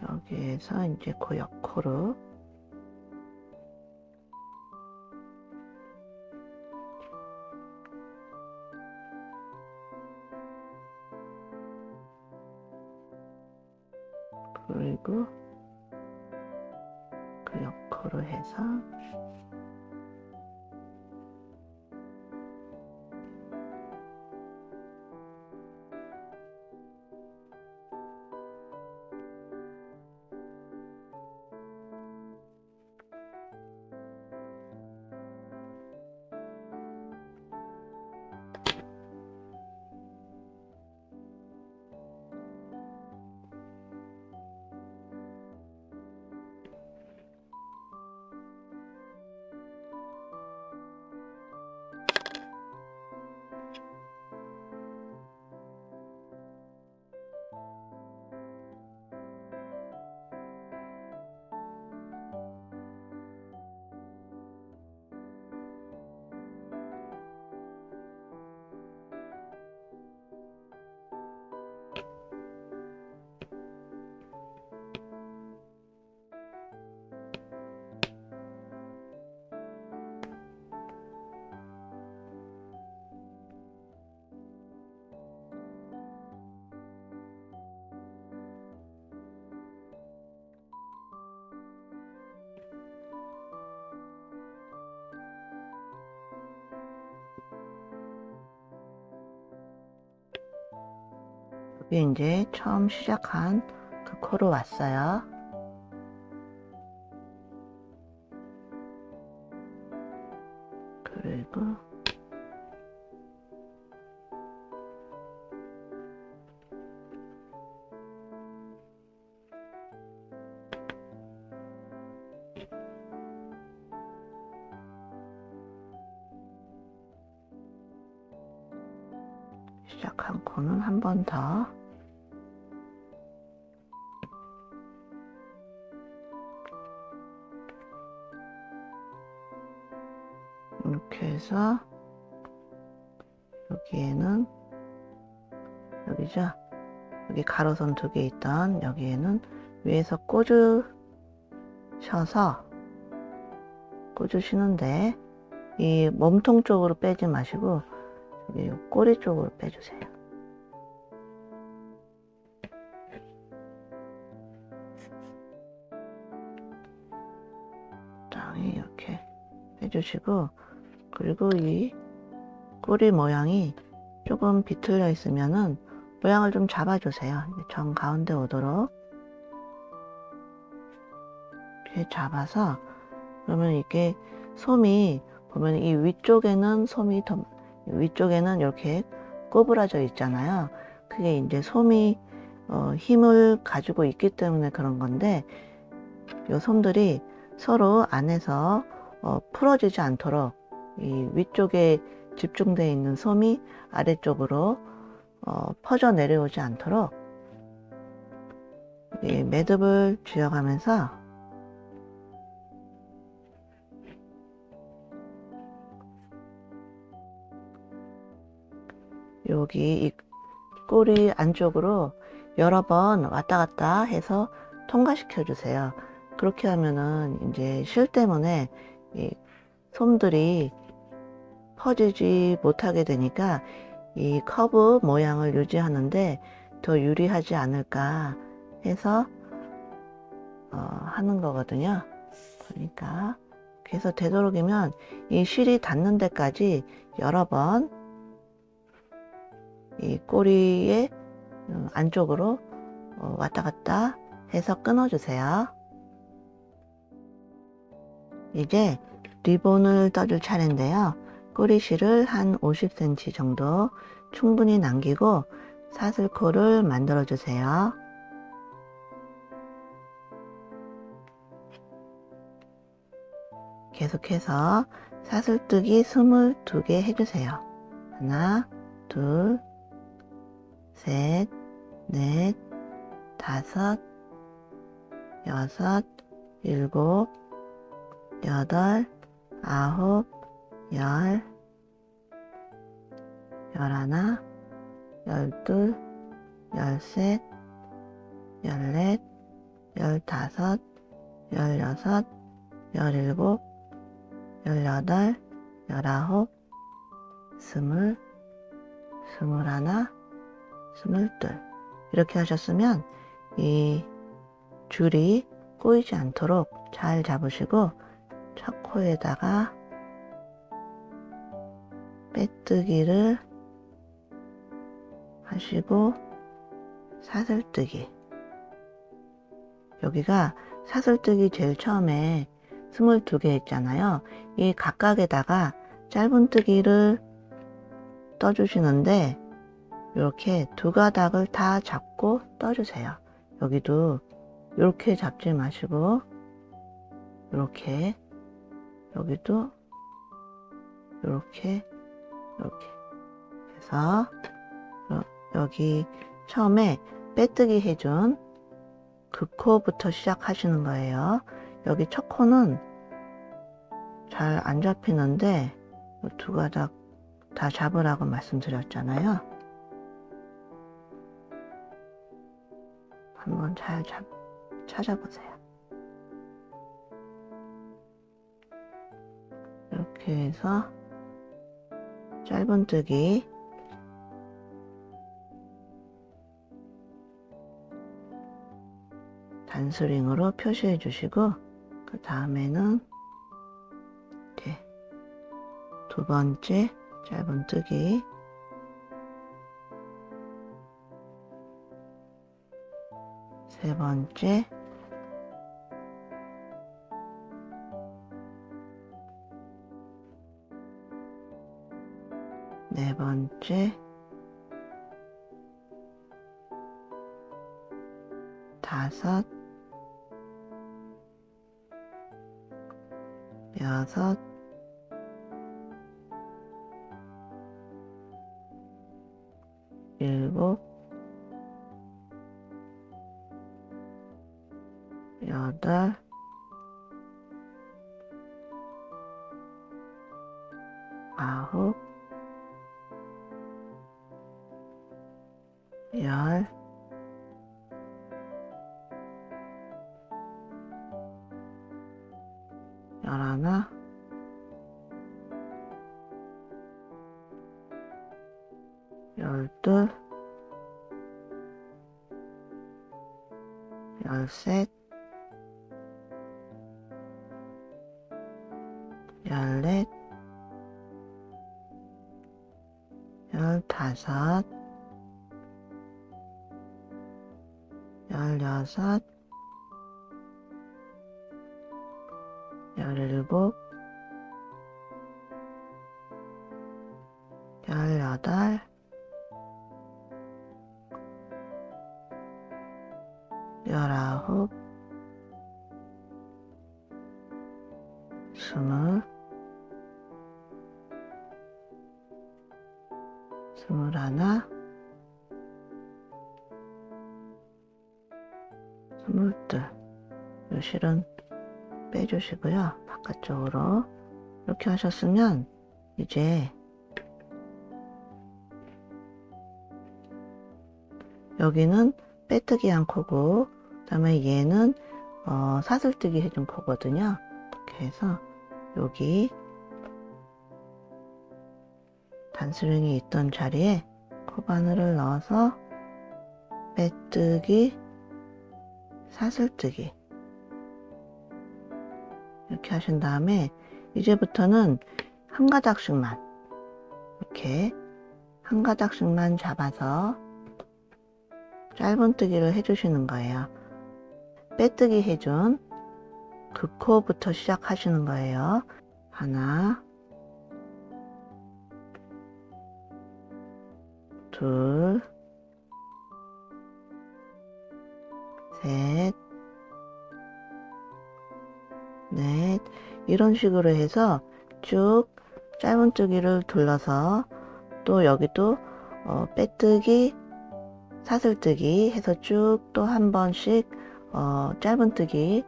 여기에서 이제 그 옆코로 그리고 그 옆코로 해서 이게 이제 처음 시작한 그 코로 왔어요. 그리고 시작한 코는 한 번 더 이렇게 해서 여기에는 여기죠? 여기 가로선 2개 있던 여기에는 위에서 꽂으시는데 이 몸통 쪽으로 빼지 마시고 여기 꼬리 쪽으로 빼주세요. 적당히 이렇게 빼주시고, 그리고 이 꼬리 모양이 조금 비틀려 있으면은 모양을 좀 잡아주세요. 정 가운데 오도록 이렇게 잡아서, 그러면 이게 솜이 보면 이 위쪽에는 위쪽에는 이렇게 꼬부라져 있잖아요. 그게 이제 솜이 힘을 가지고 있기 때문에 그런 건데, 이 솜들이 서로 안에서 풀어지지 않도록 이 위쪽에 집중되어 있는 솜이 아래쪽으로 퍼져 내려오지 않도록 이 매듭을 쥐어가면서 여기 이 꼬리 안쪽으로 여러 번 왔다 갔다 해서 통과시켜 주세요. 그렇게 하면은 이제 실 때문에 이 솜들이 퍼지지 못하게 되니까 이 커브 모양을 유지하는데 더 유리하지 않을까 해서 하는 거거든요. 그러니까 그래서 되도록이면 이 실이 닿는 데까지 여러 번 이 꼬리의 안쪽으로 왔다 갔다 해서 끊어주세요. 이제 리본을 떠줄 차례인데요. 꼬리실을 한 50cm 정도 충분히 남기고 사슬코를 만들어 주세요. 계속해서 사슬뜨기 22개 해주세요. 하나, 둘, 셋, 넷, 다섯, 여섯, 일곱, 여덟, 아홉, 열, 열하나, 열둘, 열셋, 열넷, 열다섯, 열여섯, 열일곱, 열여덟, 열아홉, 스물, 스물하나, 스물둘. 이렇게 하셨으면 이 줄이 꼬이지 않도록 잘 잡으시고 첫 코에다가 빼뜨기를 하시고 사슬뜨기, 여기가 사슬뜨기 제일 처음에 22개 했잖아요. 이 각각에다가 짧은뜨기를 떠주시는데 이렇게 2가닥을 다 잡고 떠주세요. 여기도 이렇게 잡지 마시고 이렇게, 여기도 이렇게 해서 여기 처음에 빼뜨기 해준 그 코부터 시작하시는 거예요. 여기 첫 코는 잘 안 잡히는데 2가닥 다 잡으라고 말씀드렸잖아요. 한번 잘 찾아보세요. 이렇게 해서 짧은뜨기 단스링으로 표시해 주시고, 그 다음에는 이렇게 2번째 짧은뜨기 세 번째, 네 번째, 다섯, 여섯, 일곱, 여덟, 아홉, 열, 열하나, 열둘, 열셋, 열넷, 열다섯, 열여섯, 열일곱, 열여덟, 열아홉, 스물, 스물하나, 스물둘. 요 실은 빼주시고요. 바깥쪽으로 이렇게 하셨으면 이제 여기는 빼뜨기 한 코고, 그 다음에 얘는 사슬뜨기 해준 코거든요. 이렇게 해서 여기 단스링이 있던 자리에 코바늘을 넣어서 빼뜨기, 사슬뜨기 이렇게 하신 다음에 이제부터는 한 가닥씩만, 이렇게 한 가닥씩만 잡아서 짧은뜨기를 해주시는 거예요. 빼뜨기 해준 그 코부터 시작하시는 거예요. 하나, 둘, 셋, 넷. 이런 식으로 해서 쭉 짧은뜨기를 둘러서 또 여기도 빼뜨기, 사슬뜨기 해서 쭉 또 한 번씩 짧은뜨기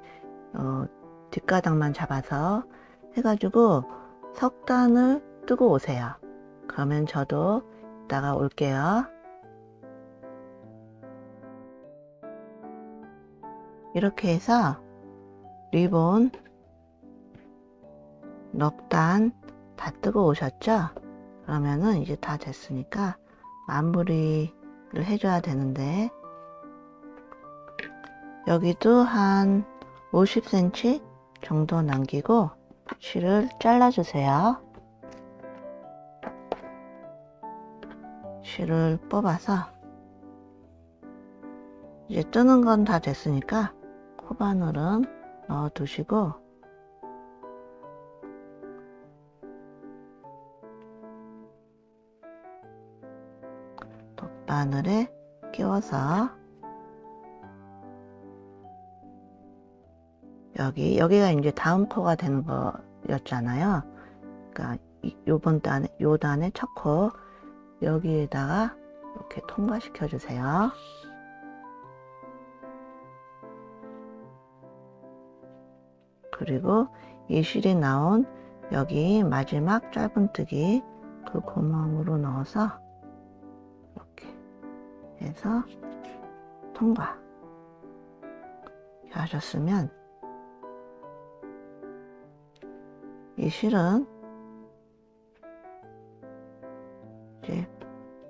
뒷가닥만 잡아서 해가지고 석단을 뜨고 오세요. 그러면 저도 이따가 올게요. 이렇게 해서 리본 넉 단 다 뜨고 오셨죠? 그러면은 이제 다 됐으니까 마무리를 해줘야 되는데, 여기도 한 50cm 정도 남기고 실을 잘라주세요. 실을 뽑아서 이제 뜨는 건 다 됐으니까 코바늘은 넣어 두시고, 돗바늘에 끼워서 여기가 이제 다음 코가 되는 거였잖아요. 그러니까 요 단의 첫 코 여기에다가 이렇게 통과시켜 주세요. 그리고 이 실이 나온 여기 마지막 짧은뜨기 그 구멍으로 넣어서 이렇게 해서 통과 하셨으면, 이 실은 이제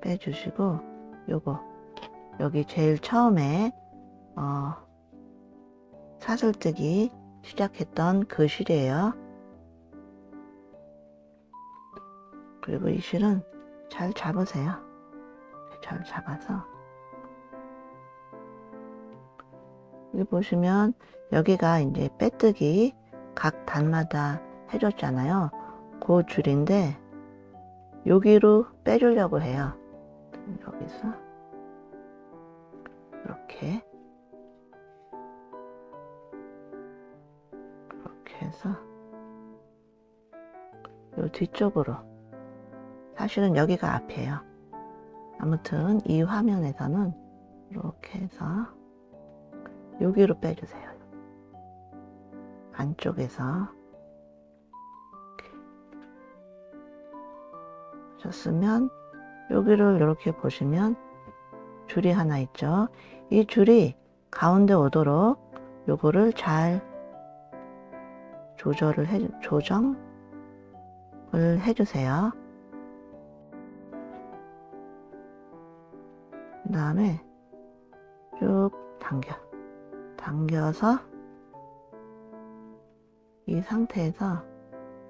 빼주시고, 요거 여기 제일 처음에 사슬뜨기 시작했던 그 실이에요. 그리고 이 실은 잘 잡으세요. 잘 잡아서 여기 보시면 여기가 이제 빼뜨기 각 단마다 해줬잖아요. 그 줄인데 여기로 빼주려고 해요. 여기서 이렇게 해서 요 뒤쪽으로, 사실은 여기가 앞이에요. 아무튼 이 화면에서는 이렇게 해서 여기로 빼주세요. 안쪽에서 이렇게 하셨으면 여기를 이렇게 보시면 줄이 하나 있죠. 이 줄이 가운데 오도록 요거를 잘 조정을 해주세요. 그 다음에 쭉 당겨서 이 상태에서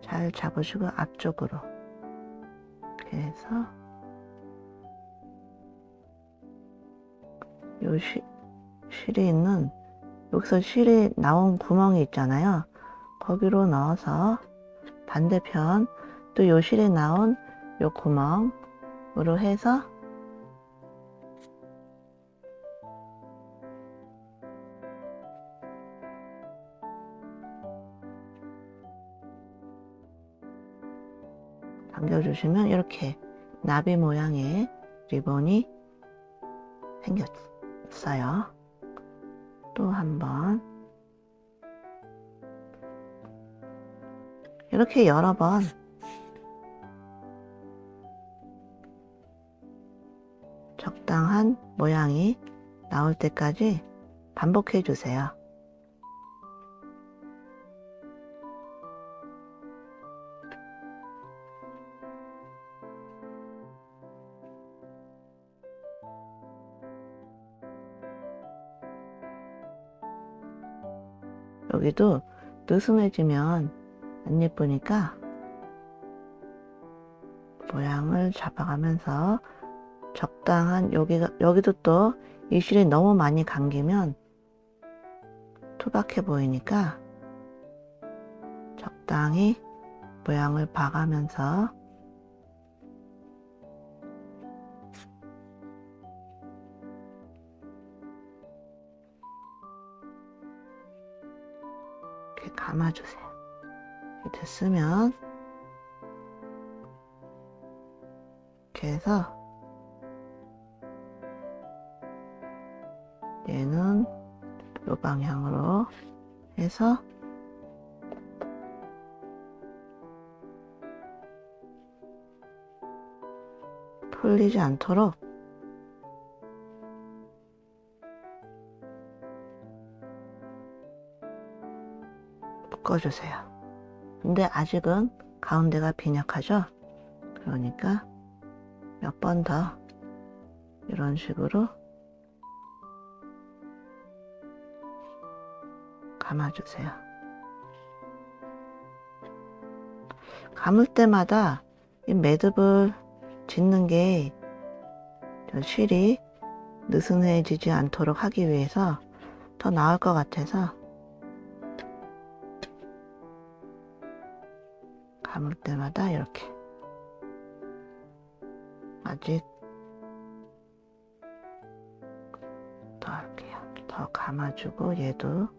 잘 잡으시고 앞쪽으로 이렇게 해서 요 실이 있는, 여기서 실이 나온 구멍이 있잖아요. 거기로 넣어서 반대편 또 요 실이 나온 요 구멍으로 해서 당겨주시면 이렇게 나비 모양의 리본이 생겼어요. 또 한번 이렇게 여러 번 적당한 모양이 나올 때까지 반복해 주세요. 여기도 느슨해지면 안 예쁘니까 모양을 잡아가면서 적당한, 여기도 또 이 실이 너무 많이 감기면 투박해 보이니까 적당히 모양을 봐가면서 이렇게 감아주세요. 됐으면 이렇게 해서 얘는 이 방향으로 해서 풀리지 않도록 묶어주세요. 근데 아직은 가운데가 빈약하죠? 그러니까 몇 번 더 이런 식으로 감아주세요. 감을 때마다 이 매듭을 짓는 게 실이 느슨해지지 않도록 하기 위해서 더 나을 것 같아서 감을 때마다 이렇게, 아직 더 할게요. 더 감아주고 얘도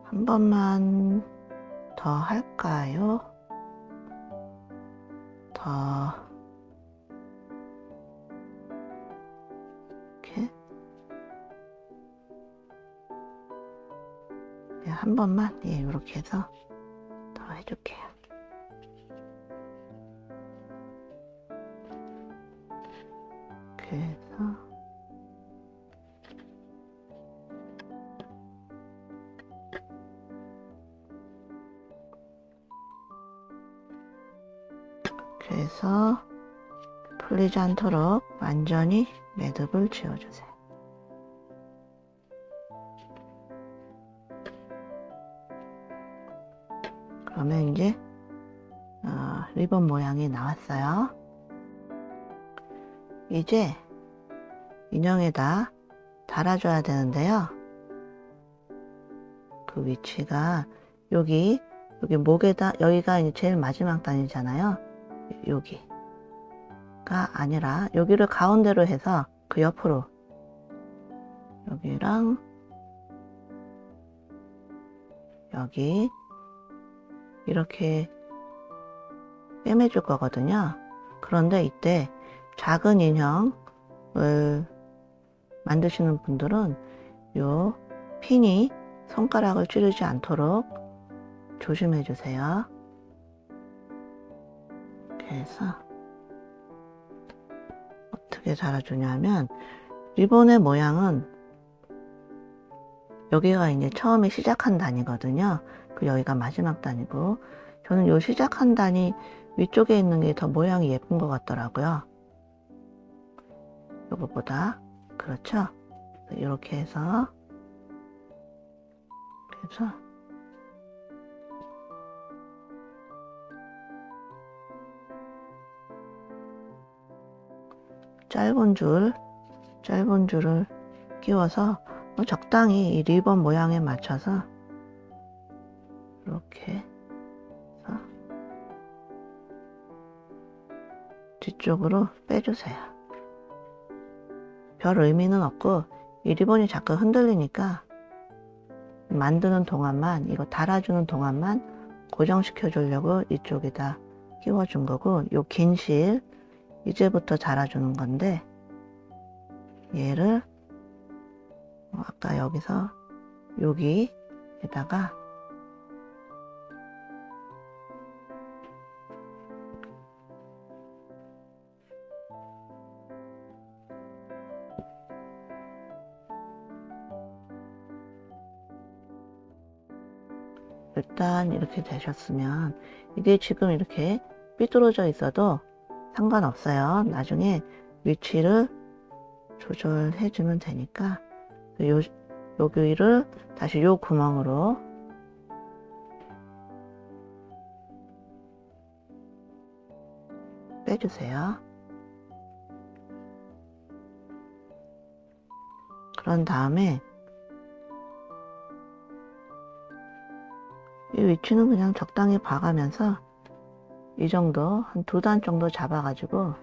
한 번만 더 할까요? 더 이렇게 한 번만, 예, 이렇게 해서 더 해줄게요. 그래서 풀리지 않도록 완전히 매듭을 지어주세요. 그러면 이제 리본 모양이 나왔어요. 이제 인형에다 달아줘야 되는데요. 그 위치가 여기 목에다, 여기가 이제 제일 마지막 단이잖아요. 여기가 아니라 여기를 가운데로 해서 그 옆으로 여기랑 여기 이렇게 꿰매줄 거거든요. 그런데 이때 작은 인형을 만드시는 분들은 요 핀이 손가락을 찌르지 않도록 조심해 주세요. 그래서 어떻게 달아주냐면, 리본의 모양은 여기가 이제 처음에 시작한 단이거든요. 그 여기가 마지막 단이고, 저는 요 시작한 단이 위쪽에 있는 게 더 모양이 예쁜 것 같더라고요. 요거보다. 그렇죠? 이렇게 해서 짧은 줄을 끼워서 적당히 이 리본 모양에 맞춰서 이렇게 해서 뒤쪽으로 빼주세요. 별 의미는 없고, 이 리본이 자꾸 흔들리니까 만드는 동안만, 이거 달아주는 동안만 고정시켜 주려고 이쪽에다 끼워준 거고, 요 긴 실 이제부터 달아주는 건데, 얘를 아까 여기서 여기에다가 일단 이렇게 되셨으면, 이게 지금 이렇게 삐뚤어져 있어도 상관없어요. 나중에 위치를 조절해 주면 되니까 여기를 다시 요 구멍으로 빼주세요. 그런 다음에 이 위치는 그냥 적당히 봐가면서 이 정도, 한 2단 정도 잡아가지고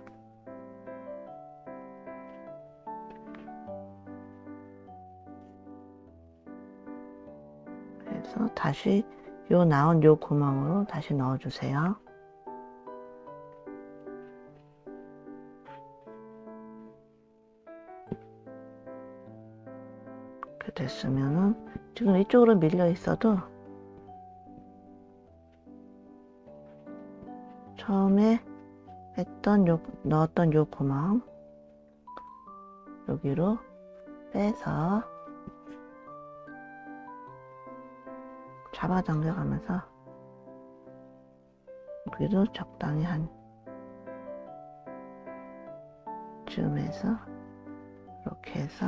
해서 다시 나온 요 구멍으로 다시 넣어주세요. 이렇게 됐으면은, 지금 이쪽으로 밀려 있어도 처음에 넣었던 요 구멍 여기로 빼서 잡아당겨 가면서 여기도 적당히 한 쯤에서 이렇게 해서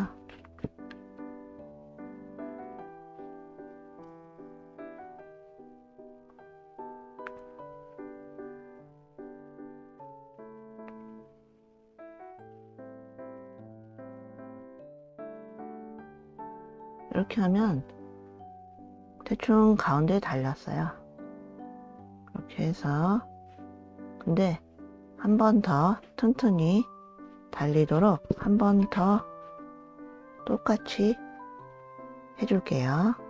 이렇게 하면 대충 가운데에 달렸어요. 이렇게 해서, 근데 한 번 더 튼튼히 달리도록 한 번 더 똑같이 해줄게요.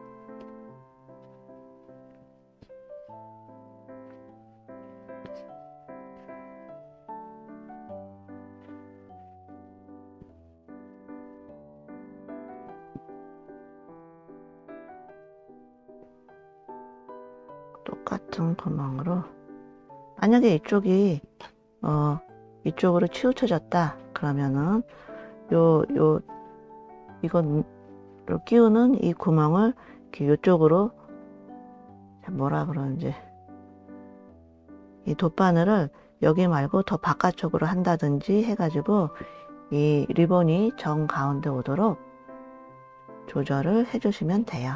똑같은 구멍으로, 만약에 이쪽이 이쪽으로 치우쳐졌다 그러면은 이건 끼우는 이 구멍을 이렇게 이쪽으로, 뭐라 그러는지, 이 돗바늘을 여기 말고 더 바깥쪽으로 한다든지 해가지고 이 리본이 정 가운데 오도록 조절을 해주시면 돼요.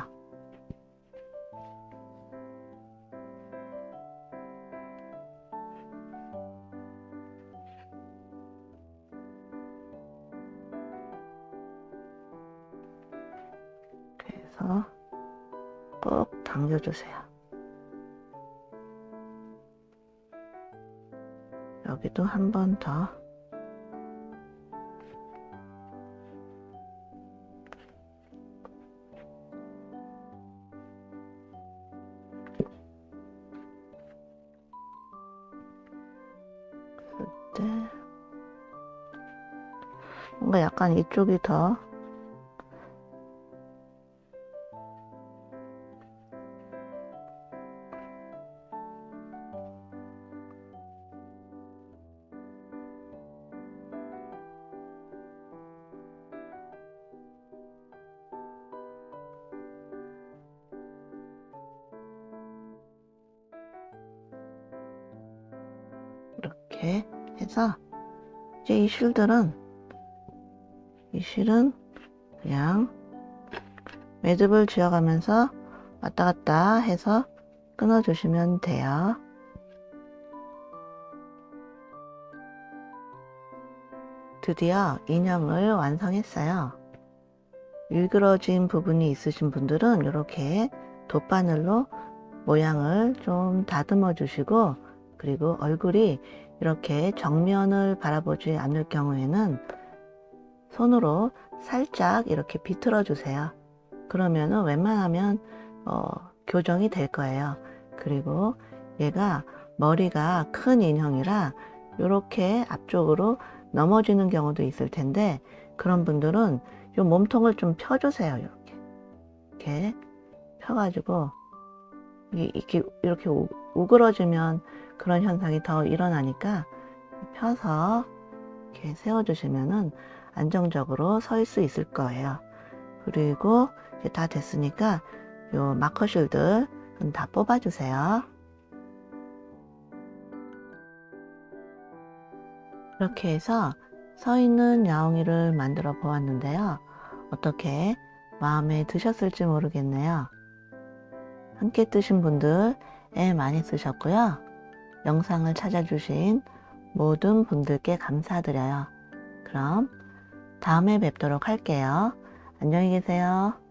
그래서 꼭 당겨주세요. 여기도 한 번 더. 그때 뭔가 약간 이쪽이 더 이렇게 해서 이제 이 실은 그냥 매듭을 지어가면서 왔다 갔다 해서 끊어주시면 돼요. 드디어 인형을 완성했어요. 일그러진 부분이 있으신 분들은 이렇게 돗바늘로 모양을 좀 다듬어 주시고, 그리고 얼굴이 이렇게 정면을 바라보지 않을 경우에는 손으로 살짝 이렇게 비틀어 주세요. 그러면은 웬만하면 교정이 될 거예요. 그리고 얘가 머리가 큰 인형이라 이렇게 앞쪽으로 넘어지는 경우도 있을 텐데, 그런 분들은 이 몸통을 좀 펴주세요. 이렇게 펴가지고 이렇게 우그러지면 그런 현상이 더 일어나니까 펴서 이렇게 세워주시면은 안정적으로 설 수 있을 거예요. 그리고 이제 다 됐으니까 요 마커실들은 다 뽑아주세요. 이렇게 해서 서 있는 야옹이를 만들어 보았는데요. 어떻게 마음에 드셨을지 모르겠네요. 함께 뜨신 분들 애 많이 쓰셨고요. 영상을 찾아주신 모든 분들께 감사드려요. 그럼 다음에 뵙도록 할게요. 안녕히 계세요.